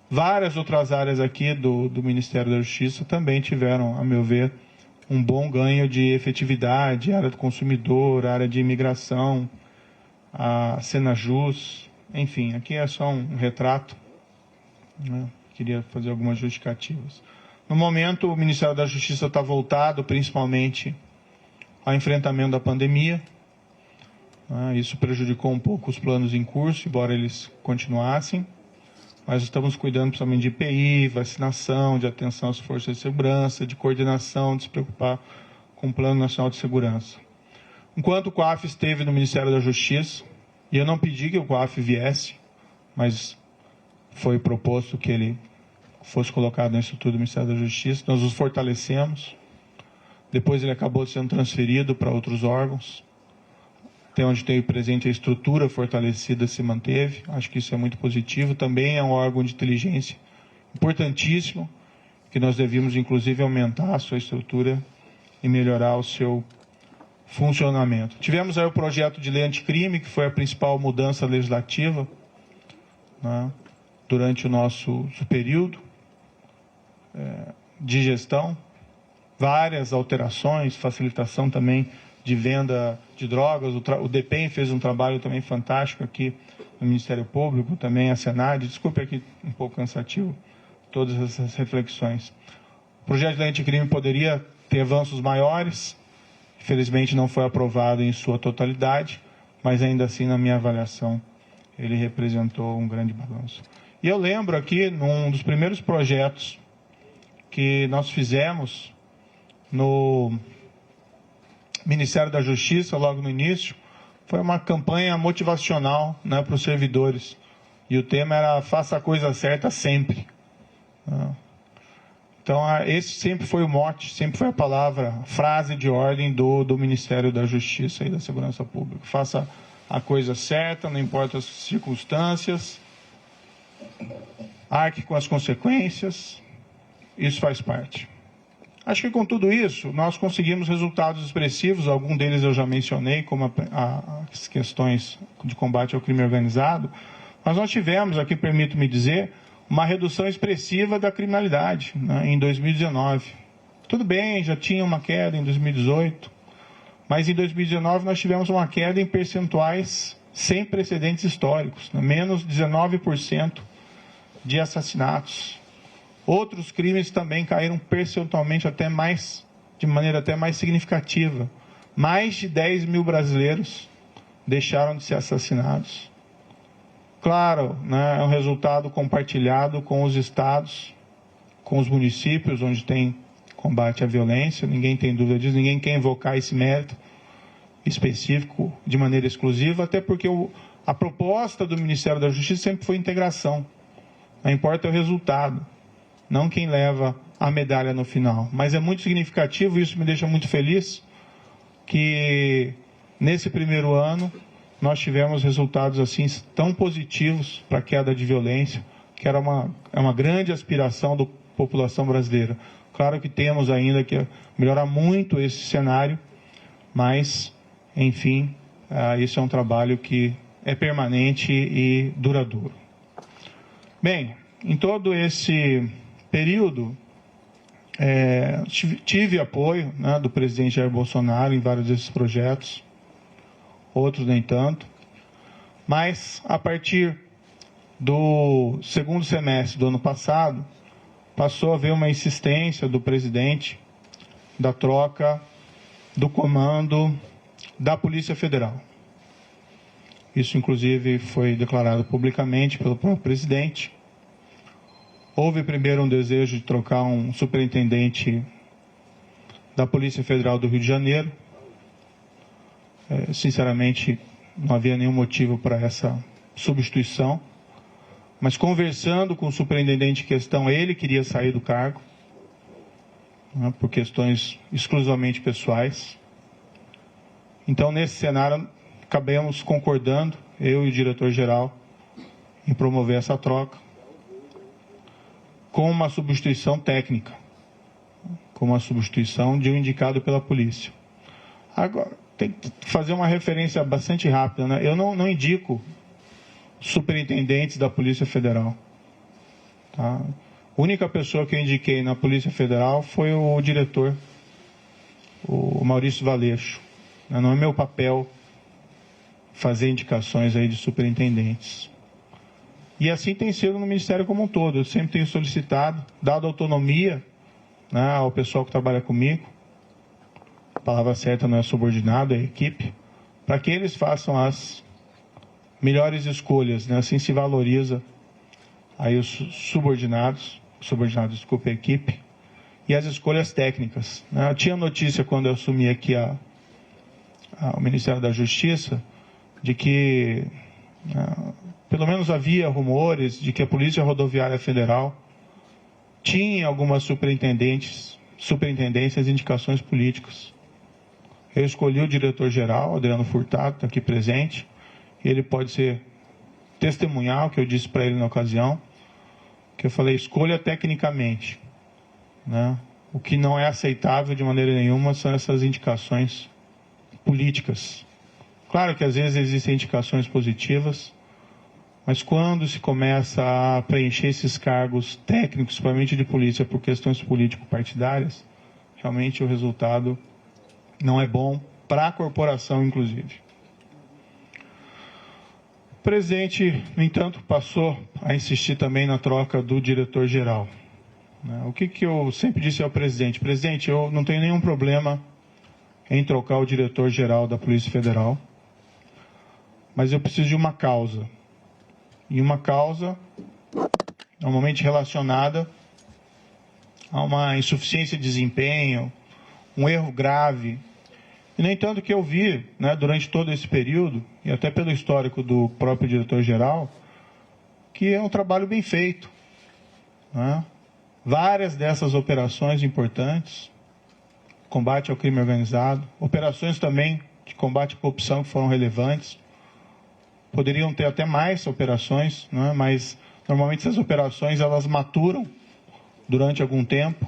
Várias outras áreas aqui do Ministério da Justiça também tiveram, a meu ver, um bom ganho de efetividade, área do consumidor, área de imigração, a Senajus, enfim, aqui é só um retrato, né? Queria fazer algumas justificativas. No momento, o Ministério da Justiça está voltado principalmente ao enfrentamento da pandemia. Isso prejudicou um pouco os planos em curso, embora eles continuassem. Mas estamos cuidando principalmente de IPI, vacinação, de atenção às forças de segurança, de coordenação, de se preocupar com o Plano Nacional de Segurança. Enquanto o COAF esteve no Ministério da Justiça, e eu não pedi que o COAF viesse, mas foi proposto que ele fosse colocado na estrutura do Ministério da Justiça, nós os fortalecemos. Depois ele acabou sendo transferido para outros órgãos. Até onde teve presente a estrutura fortalecida se manteve. Acho que isso é muito positivo. Também é um órgão de inteligência importantíssimo, que nós devíamos, inclusive, aumentar a sua estrutura e melhorar o seu funcionamento. Tivemos aí o projeto de lei anticrime, que foi a principal mudança legislativa, né, durante o nosso período de gestão. Várias alterações, facilitação também de venda de drogas. O DEPEN fez um trabalho também fantástico aqui no Ministério Público, também a Senad. Desculpe aqui um pouco cansativo todas essas reflexões. O projeto de lei anticrime poderia ter avanços maiores, infelizmente não foi aprovado em sua totalidade, mas ainda assim, na minha avaliação, ele representou um grande balanço. E eu lembro aqui, num dos primeiros projetos que nós fizemos no Ministério da Justiça, logo no início, foi uma campanha motivacional, né, para os servidores. E o tema era faça a coisa certa sempre. Então, esse sempre foi o mote, sempre foi a palavra, a frase de ordem do Ministério da Justiça e da Segurança Pública. Faça a coisa certa, não importa as circunstâncias, arque com as consequências, isso faz parte. Acho que com tudo isso, nós conseguimos resultados expressivos, alguns deles eu já mencionei, como as questões de combate ao crime organizado, mas nós tivemos, aqui permito-me dizer, uma redução expressiva da criminalidade, né, em 2019. Tudo bem, já tinha uma queda em 2018, mas em 2019 nós tivemos uma queda em percentuais sem precedentes históricos, né, menos 19% de assassinatos. Outros crimes também caíram percentualmente de maneira até mais significativa. Mais de 10 mil brasileiros deixaram de ser assassinados. Claro, né, é um resultado compartilhado com os estados, com os municípios, onde tem combate à violência, ninguém tem dúvida disso, ninguém quer invocar esse mérito específico de maneira exclusiva, até porque a proposta do Ministério da Justiça sempre foi integração. Não importa o resultado, não quem leva a medalha no final. Mas é muito significativo, e isso me deixa muito feliz, que nesse primeiro ano nós tivemos resultados assim tão positivos para a queda de violência, que era uma grande aspiração da população brasileira. Claro que temos ainda que melhorar muito esse cenário, mas, enfim, isso é um trabalho que é permanente e duradouro. Bem, em todo esse período, tive apoio, né, do presidente Jair Bolsonaro em vários desses projetos, outros nem tanto, mas a partir do segundo semestre do ano passado, passou a haver uma insistência do presidente da troca do comando da Polícia Federal. Isso, inclusive, foi declarado publicamente pelo próprio presidente. Houve primeiro um desejo de trocar um superintendente da Polícia Federal do Rio de Janeiro. Sinceramente, não havia nenhum motivo para essa substituição. Mas conversando com o superintendente em questão, ele queria sair do cargo, né, por questões exclusivamente pessoais. Então, nesse cenário, acabamos concordando, eu e o diretor-geral, em promover essa troca, com uma substituição técnica, com uma substituição de um indicado pela polícia. Agora, tem que fazer uma referência bastante rápida, né? Eu não indico superintendentes da Polícia Federal. Tá? A única pessoa que eu indiquei na Polícia Federal foi o diretor, o Maurício Valeixo. Não é meu papel fazer indicações aí de superintendentes. E assim tem sido no Ministério como um todo. Eu sempre tenho solicitado, dado autonomia, né, ao pessoal que trabalha comigo, a palavra certa não é subordinado, é equipe, para que eles façam as melhores escolhas, né? Assim se valoriza aí os subordinados, desculpe, a equipe, e as escolhas técnicas, né? Eu tinha notícia quando eu assumi aqui o Ministério da Justiça, de que pelo menos havia rumores de que a Polícia Rodoviária Federal tinha algumas superintendências, indicações políticas. Eu escolhi o diretor-geral, Adriano Furtado, está aqui presente, e ele pode ser testemunhar o que eu disse para ele na ocasião, que eu falei, escolha tecnicamente, né? O que não é aceitável de maneira nenhuma são essas indicações políticas. Claro que às vezes existem indicações positivas, mas quando se começa a preencher esses cargos técnicos, principalmente de polícia, por questões político-partidárias, realmente o resultado não é bom para a corporação, inclusive. O presidente, no entanto, passou a insistir também na troca do diretor-geral. O que eu sempre disse ao presidente? Presidente, eu não tenho nenhum problema em trocar o diretor-geral da Polícia Federal, mas eu preciso de uma causa. E uma causa normalmente relacionada a uma insuficiência de desempenho, um erro grave. E, no entanto, o que eu vi, né, durante todo esse período, e até pelo histórico do próprio diretor-geral, que é um trabalho bem feito, né? Várias dessas operações importantes, combate ao crime organizado, operações também de combate à corrupção que foram relevantes, poderiam ter até mais operações, né? Mas normalmente essas operações elas maturam durante algum tempo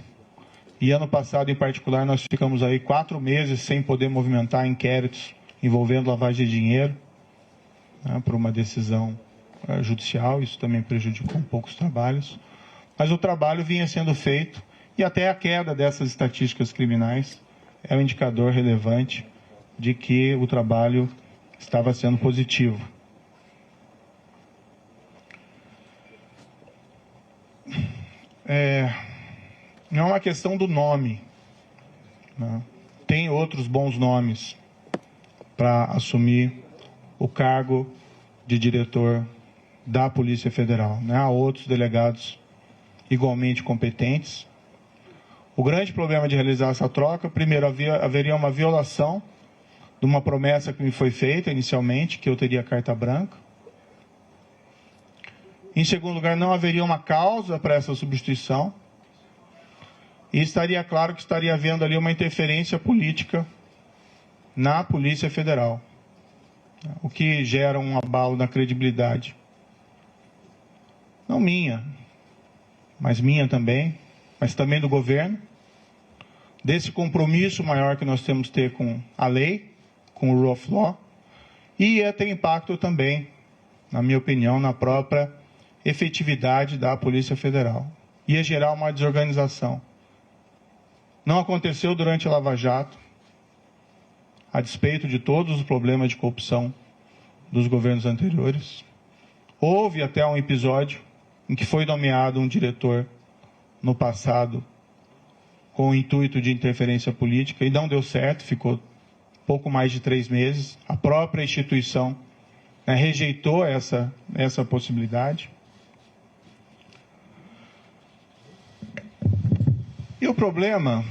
E ano passado, em particular, nós ficamos aí 4 meses sem poder movimentar inquéritos envolvendo lavagem de dinheiro, né, por uma decisão judicial. Isso também prejudicou um pouco os trabalhos. Mas o trabalho vinha sendo feito e até a queda dessas estatísticas criminais é um indicador relevante de que o trabalho estava sendo positivo. Não é uma questão do nome, né? Tem outros bons nomes para assumir o cargo de diretor da Polícia Federal, né? Há outros delegados igualmente competentes. O grande problema de realizar essa troca, primeiro, haveria uma violação de uma promessa que me foi feita inicialmente, que eu teria carta branca. Em segundo lugar, não haveria uma causa para essa substituição. E estaria claro que estaria havendo ali uma interferência política na Polícia Federal, o que gera um abalo na credibilidade. Não minha, mas minha também, mas também do governo, desse compromisso maior que nós temos que ter com a lei, com o Rule of Law, e ia ter impacto também, na minha opinião, na própria efetividade da Polícia Federal. Ia gerar uma desorganização. Não aconteceu durante a Lava Jato, a despeito de todos os problemas de corrupção dos governos anteriores. Houve até um episódio em que foi nomeado um diretor no passado com o intuito de interferência política e não deu certo, ficou pouco mais de 3 meses. A própria instituição, né, rejeitou essa possibilidade. E o problema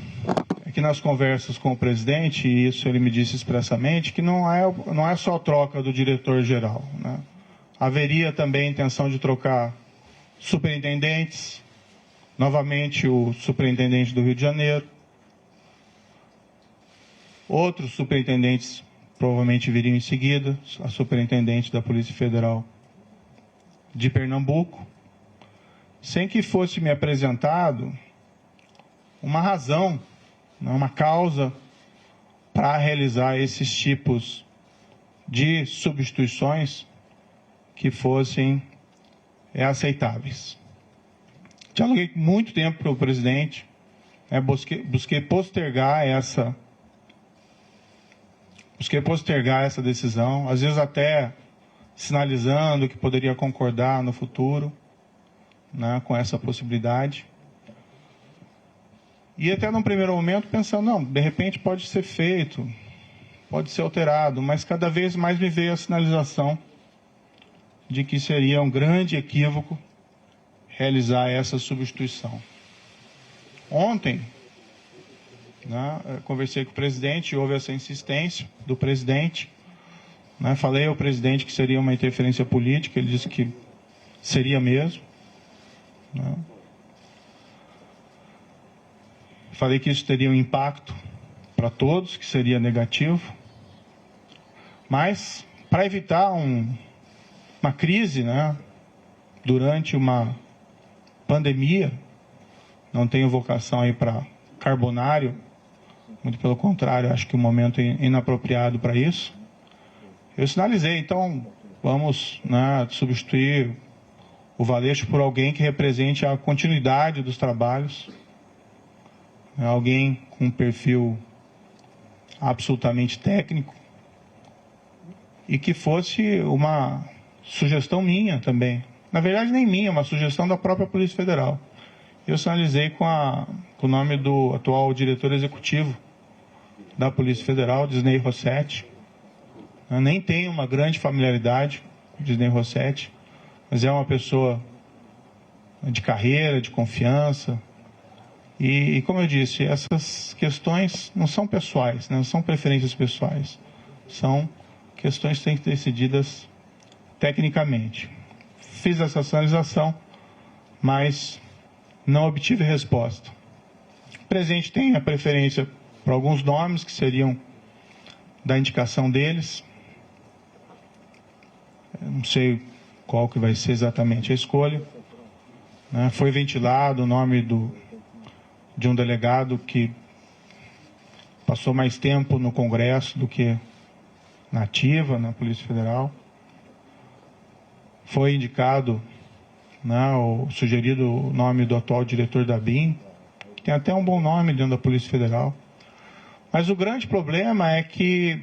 é que nas conversas com o presidente, e isso ele me disse expressamente, que não é só a troca do diretor-geral, né? Haveria também a intenção de trocar superintendentes, novamente o superintendente do Rio de Janeiro. Outros superintendentes provavelmente viriam em seguida, a superintendente da Polícia Federal de Pernambuco, sem que fosse me apresentado uma razão, uma causa para realizar esses tipos de substituições que fossem aceitáveis. Dialoguei muito tempo com o presidente, busquei postergar essa decisão, às vezes até sinalizando que poderia concordar no futuro, né, com essa possibilidade. E até num primeiro momento pensando, não, de repente pode ser feito, pode ser alterado, mas cada vez mais me veio a sinalização de que seria um grande equívoco realizar essa substituição. Ontem, né, conversei com o presidente, houve essa insistência do presidente, né, falei ao presidente que seria uma interferência política, ele disse que seria mesmo, né. Falei que isso teria um impacto para todos, que seria negativo. Mas, para evitar uma crise, né, durante uma pandemia, não tenho vocação aí para carbonário, muito pelo contrário, acho que o momento é inapropriado para isso. Eu sinalizei, então, vamos, né, substituir o Valeixo por alguém que represente a continuidade dos trabalhos, alguém com um perfil absolutamente técnico e que fosse uma sugestão minha também. Na verdade, nem minha, uma sugestão da própria Polícia Federal. Eu sinalizei com o nome do atual diretor executivo da Polícia Federal, Disney Rossetti. Eu nem tenho uma grande familiaridade com Disney Rossetti, mas é uma pessoa de carreira, de confiança. E como eu disse, essas questões não são pessoais, não são preferências pessoais. São questões que têm que ser decididas tecnicamente. Fiz essa sinalização, mas não obtive resposta. O presidente tem a preferência para alguns nomes que seriam da indicação deles. Eu não sei qual que vai ser exatamente a escolha. Foi ventilado o nome do de um delegado que passou mais tempo no Congresso do que na ativa, na Polícia Federal. Foi indicado, né, o sugerido o nome do atual diretor da BIM, que tem até um bom nome dentro da Polícia Federal. Mas o grande problema é que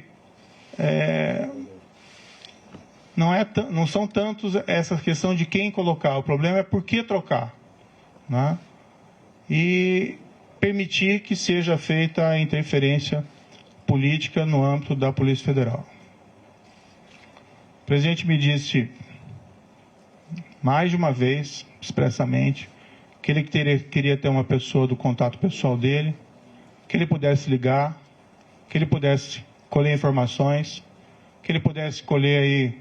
não são tantos essa questão de quem colocar, o problema é por que trocar, né? E permitir que seja feita a interferência política no âmbito da Polícia Federal. O presidente me disse mais de uma vez, expressamente, que ele queria ter uma pessoa do contato pessoal dele, que ele pudesse ligar, que ele pudesse colher informações, que ele pudesse colher aí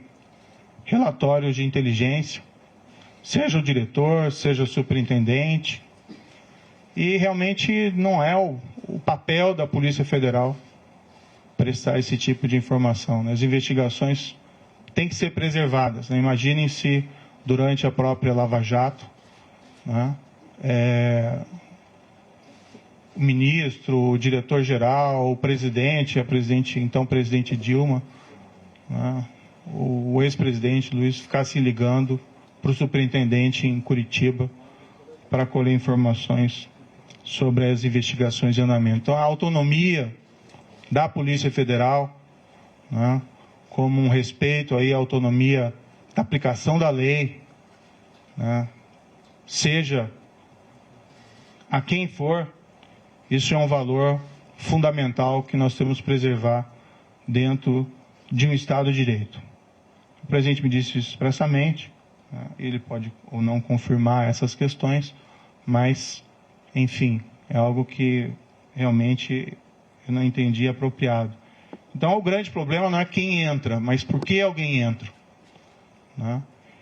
relatórios de inteligência, seja o diretor, seja o superintendente. E realmente não é o papel da Polícia Federal prestar esse tipo de informação, né? As investigações têm que ser preservadas, né? Imaginem se durante a própria Lava Jato, né, o ministro, o diretor-geral, o presidente, então presidente Dilma, né, o ex-presidente Luiz ficasse ligando para o superintendente em Curitiba para colher informações sobre as investigações em andamento. Então, a autonomia da Polícia Federal, né, como um respeito aí à autonomia da aplicação da lei, né, seja a quem for, isso é um valor fundamental que nós temos que preservar dentro de um Estado de Direito. O presidente me disse isso expressamente, né, ele pode ou não confirmar essas questões, mas, enfim, é algo que realmente eu não entendi apropriado. Então, o grande problema não é quem entra, mas por que alguém entra, né?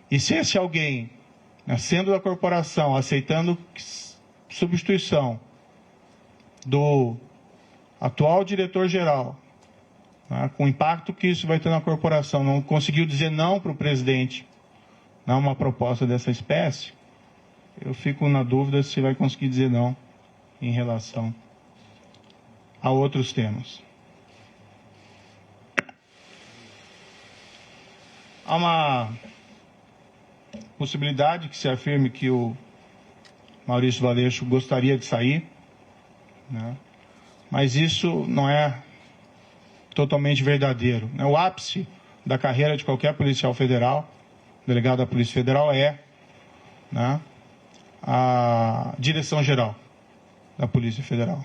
E se esse alguém, né, sendo da corporação, aceitando substituição do atual diretor-geral, né, com o impacto que isso vai ter na corporação, não conseguiu dizer não para o presidente, não uma proposta dessa espécie, eu fico na dúvida se vai conseguir dizer não em relação a outros temas. Há uma possibilidade que se afirme que o Maurício Valeixo gostaria de sair, né? Mas isso não é totalmente verdadeiro, né? O ápice da carreira de qualquer policial federal, delegado da Polícia Federal, né, a direção-geral da Polícia Federal.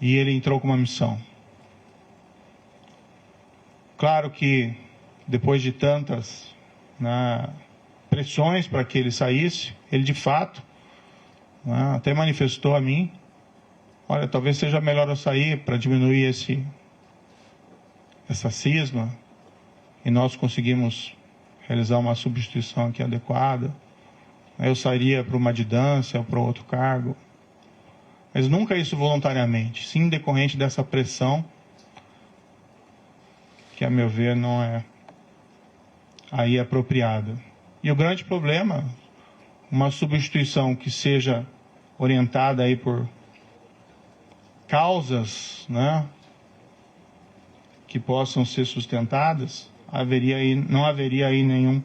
E ele entrou com uma missão. Claro que, depois de tantas, né, pressões para que ele saísse, ele de fato, né, até manifestou a mim, olha, talvez seja melhor eu sair para diminuir essa cisma, e nós conseguimos realizar uma substituição aqui adequada. Eu sairia para uma adjudância ou para outro cargo, mas nunca isso voluntariamente, sim decorrente dessa pressão, que a meu ver não é aí apropriada. E o grande problema, uma substituição que seja orientada aí por causas, né, que possam ser sustentadas, não haveria aí nenhum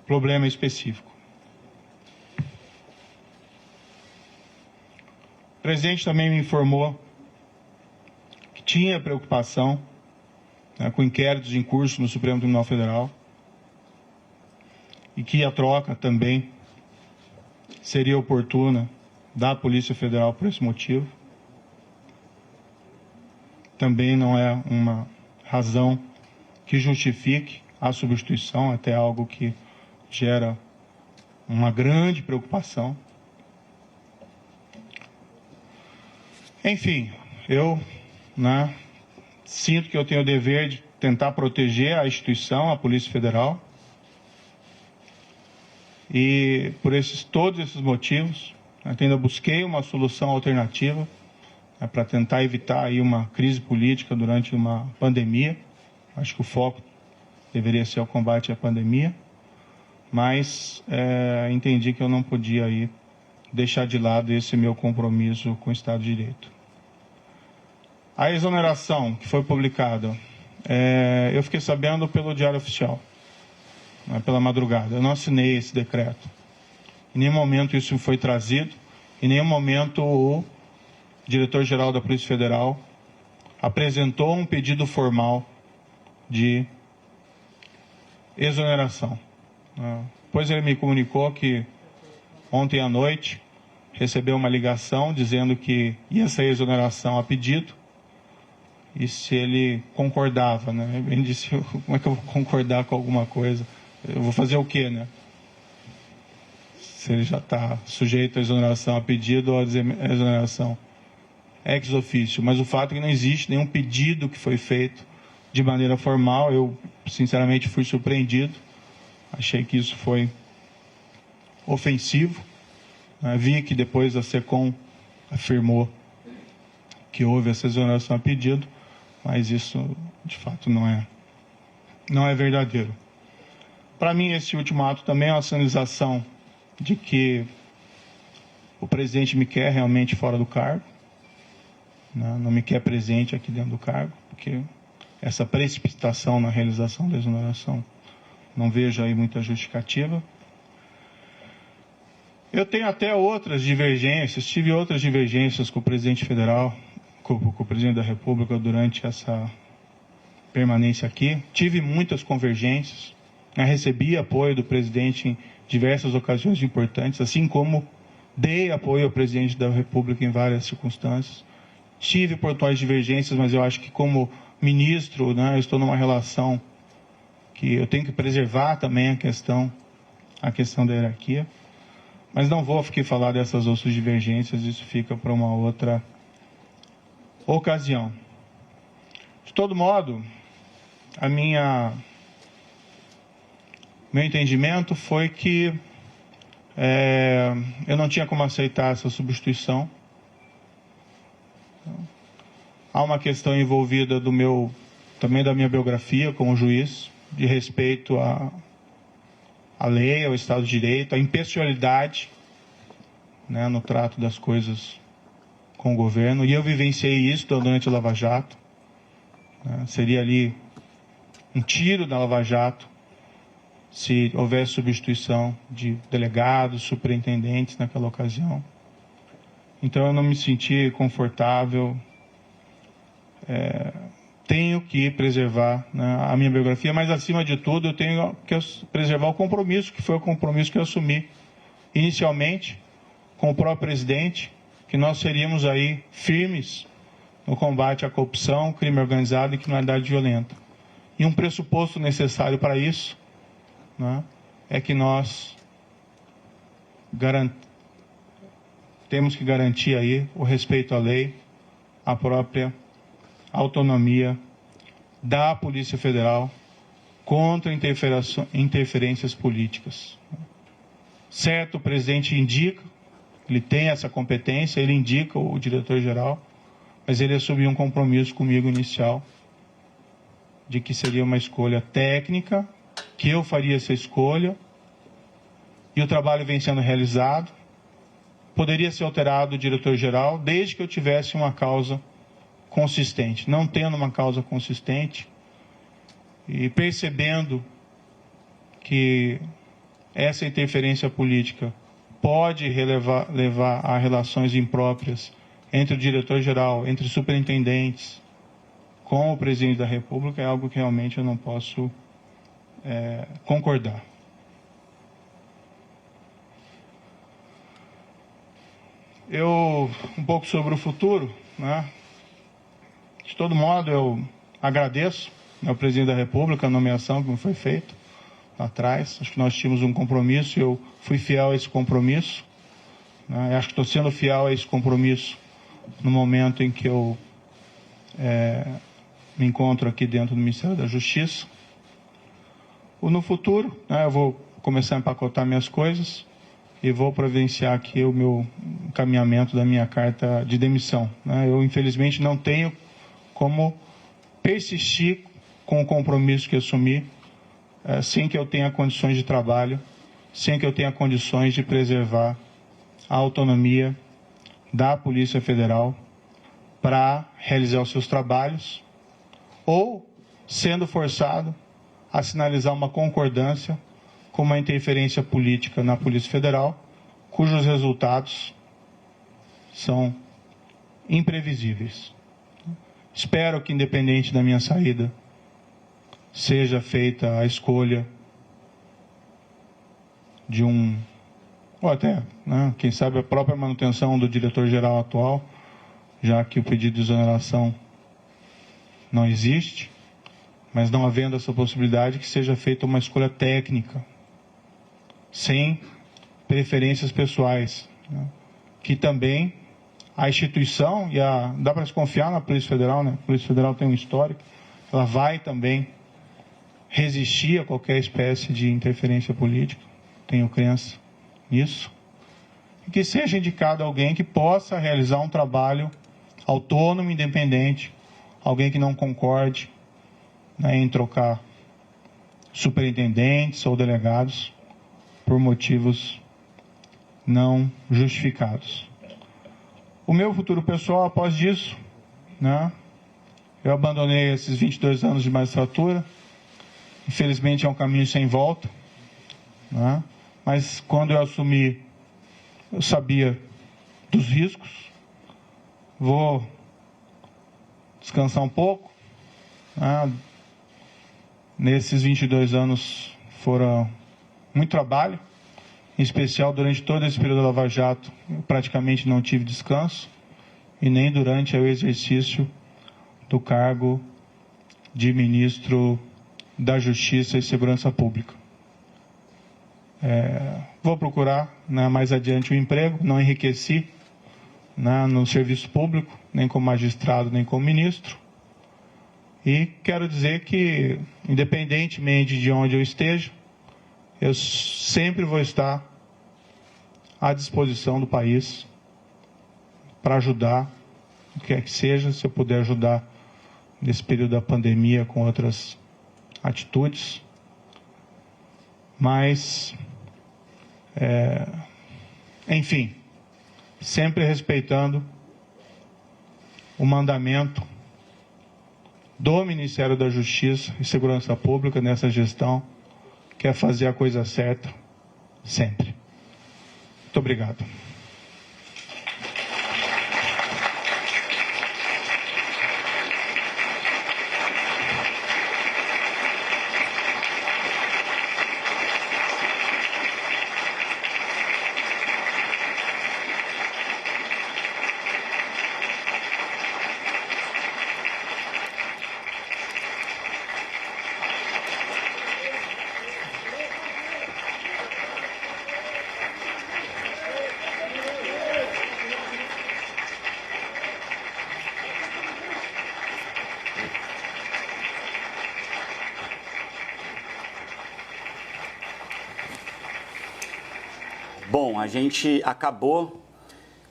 problema específico. O presidente também me informou que tinha preocupação, né, com inquéritos em curso no Supremo Tribunal Federal e que a troca também seria oportuna da Polícia Federal por esse motivo. Também não é uma razão que justifique a substituição, até algo que gera uma grande preocupação. Enfim, eu, né, sinto que eu tenho o dever de tentar proteger a instituição, a Polícia Federal. E por todos esses motivos, ainda busquei uma solução alternativa, né, para tentar evitar aí uma crise política durante uma pandemia. Acho que o foco deveria ser o combate à pandemia, mas entendi que eu não podia aí deixar de lado esse meu compromisso com o Estado de Direito. A exoneração que foi publicada, eu fiquei sabendo pelo Diário Oficial, pela madrugada. Eu não assinei esse decreto. Em nenhum momento isso foi trazido, em nenhum momento o diretor-geral da Polícia Federal apresentou um pedido formal de exoneração. Depois ele me comunicou que ontem à noite recebeu uma ligação dizendo que ia sair exoneração a pedido e se ele concordava, né? Ele disse, como é que eu vou concordar com alguma coisa? Eu vou fazer o quê, né? Se ele já está sujeito à exoneração a pedido ou a exoneração ex officio. Mas o fato é que não existe nenhum pedido que foi feito de maneira formal. Eu, sinceramente, fui surpreendido. Achei que isso foi ofensivo. Vi que depois a SECOM afirmou que houve essa exoneração a pedido, mas isso, de fato, não é verdadeiro. Para mim, esse último ato também é uma sinalização de que o presidente me quer realmente fora do cargo, né? Não me quer presente aqui dentro do cargo, porque essa precipitação na realização da exoneração não vejo aí muita justificativa. Eu tenho até outras divergências, tive outras divergências com o presidente federal, com o presidente da República durante essa permanência aqui. Tive muitas convergências, recebi apoio do presidente em diversas ocasiões importantes, assim como dei apoio ao presidente da República em várias circunstâncias. Tive pontuais divergências, mas eu acho que como ministro, eu estou numa relação que eu tenho que preservar também a questão da hierarquia. Mas não vou aqui falar dessas outras divergências, isso fica para uma outra ocasião. De todo modo, meu entendimento foi que eu não tinha como aceitar essa substituição. Há uma questão envolvida também da minha biografia como juiz, de respeito à lei, ao Estado de Direito, à impessoalidade, no trato das coisas com o governo. E eu vivenciei isso durante a Lava Jato. Seria ali um tiro da Lava Jato se houvesse substituição de delegados, superintendentes naquela ocasião. Então eu não me senti confortável. Tenho que preservar a minha biografia, mas acima de tudo eu tenho que preservar o compromisso, que foi o compromisso que eu assumi inicialmente com o próprio presidente, que nós seríamos aí firmes no combate à corrupção, crime organizado e criminalidade violenta. E um pressuposto necessário para isso é que nós temos que garantir aí o respeito à lei, a própria autonomia da Polícia Federal contra interferências políticas. Certo, o presidente indica, ele tem essa competência, ele indica o diretor-geral, mas ele assumiu um compromisso comigo inicial de que seria uma escolha técnica, que eu faria essa escolha, e o trabalho vem sendo realizado. Poderia ser alterado o diretor-geral, desde que eu tivesse uma causa consistente. Não tendo uma causa consistente e percebendo que essa interferência política pode levar a relações impróprias entre o diretor-geral, entre superintendentes, com o presidente da República, é algo que realmente eu não posso concordar. Um pouco sobre o futuro, De todo modo, eu agradeço ao presidente da República a nomeação que me foi feita lá atrás. Acho que nós tínhamos um compromisso e eu fui fiel a esse compromisso. Acho que estou sendo fiel a esse compromisso no momento em que eu me encontro aqui dentro do Ministério da Justiça. No futuro, eu vou começar a empacotar minhas coisas e vou providenciar aqui o meu encaminhamento da minha carta de demissão. Eu, infelizmente, não tenho como persistir com o compromisso que assumi sem que eu tenha condições de trabalho, sem que eu tenha condições de preservar a autonomia da Polícia Federal para realizar os seus trabalhos, ou sendo forçado a sinalizar uma concordância com uma interferência política na Polícia Federal, cujos resultados são imprevisíveis. Espero que, independente da minha saída, seja feita a escolha de ou até, quem sabe, a própria manutenção do diretor-geral atual, já que o pedido de exoneração não existe, mas não havendo essa possibilidade, que seja feita uma escolha técnica, sem preferências pessoais, que também a instituição, dá para se confiar na Polícia Federal, né? A Polícia Federal tem um histórico, ela vai também resistir a qualquer espécie de interferência política, tenho crença nisso, e que seja indicado alguém que possa realizar um trabalho autônomo, independente, alguém que não concorde em trocar superintendentes ou delegados por motivos não justificados. O meu futuro pessoal, após disso, eu abandonei esses 22 anos de magistratura. Infelizmente é um caminho sem volta, mas quando eu assumi, eu sabia dos riscos. Vou descansar um pouco. Nesses 22 anos foram muito trabalho, em especial durante todo esse período da Lava Jato, eu praticamente não tive descanso, e nem durante o exercício do cargo de ministro da Justiça e Segurança Pública. Vou procurar mais adiante um emprego, não enriqueci no serviço público, nem como magistrado, nem como ministro. E quero dizer que, independentemente de onde eu esteja, eu sempre vou estar à disposição do país para ajudar, o que quer que seja, se eu puder ajudar nesse período da pandemia com outras atitudes. Mas, enfim, sempre respeitando o mandamento do Ministério da Justiça e Segurança Pública nessa gestão, que é fazer a coisa certa sempre. Muito obrigado.
Bom, a gente acabou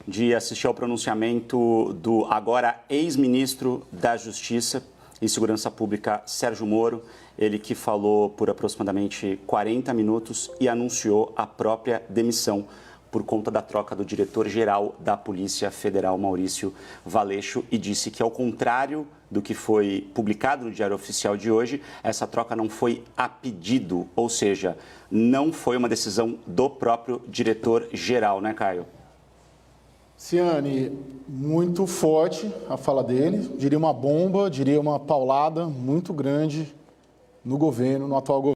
de assistir ao pronunciamento do agora ex-ministro da Justiça e Segurança Pública, Sérgio Moro, ele que falou por aproximadamente 40 minutos e anunciou a própria demissão por conta da troca do diretor-geral da Polícia Federal, Maurício Valeixo, e disse que, ao contrário do que foi publicado no Diário Oficial de hoje, essa troca não foi a pedido, ou seja, não foi uma decisão do próprio diretor-geral, né, Caio?
Ciane, muito forte a fala dele, diria uma bomba, diria uma paulada muito grande no governo, no atual governo.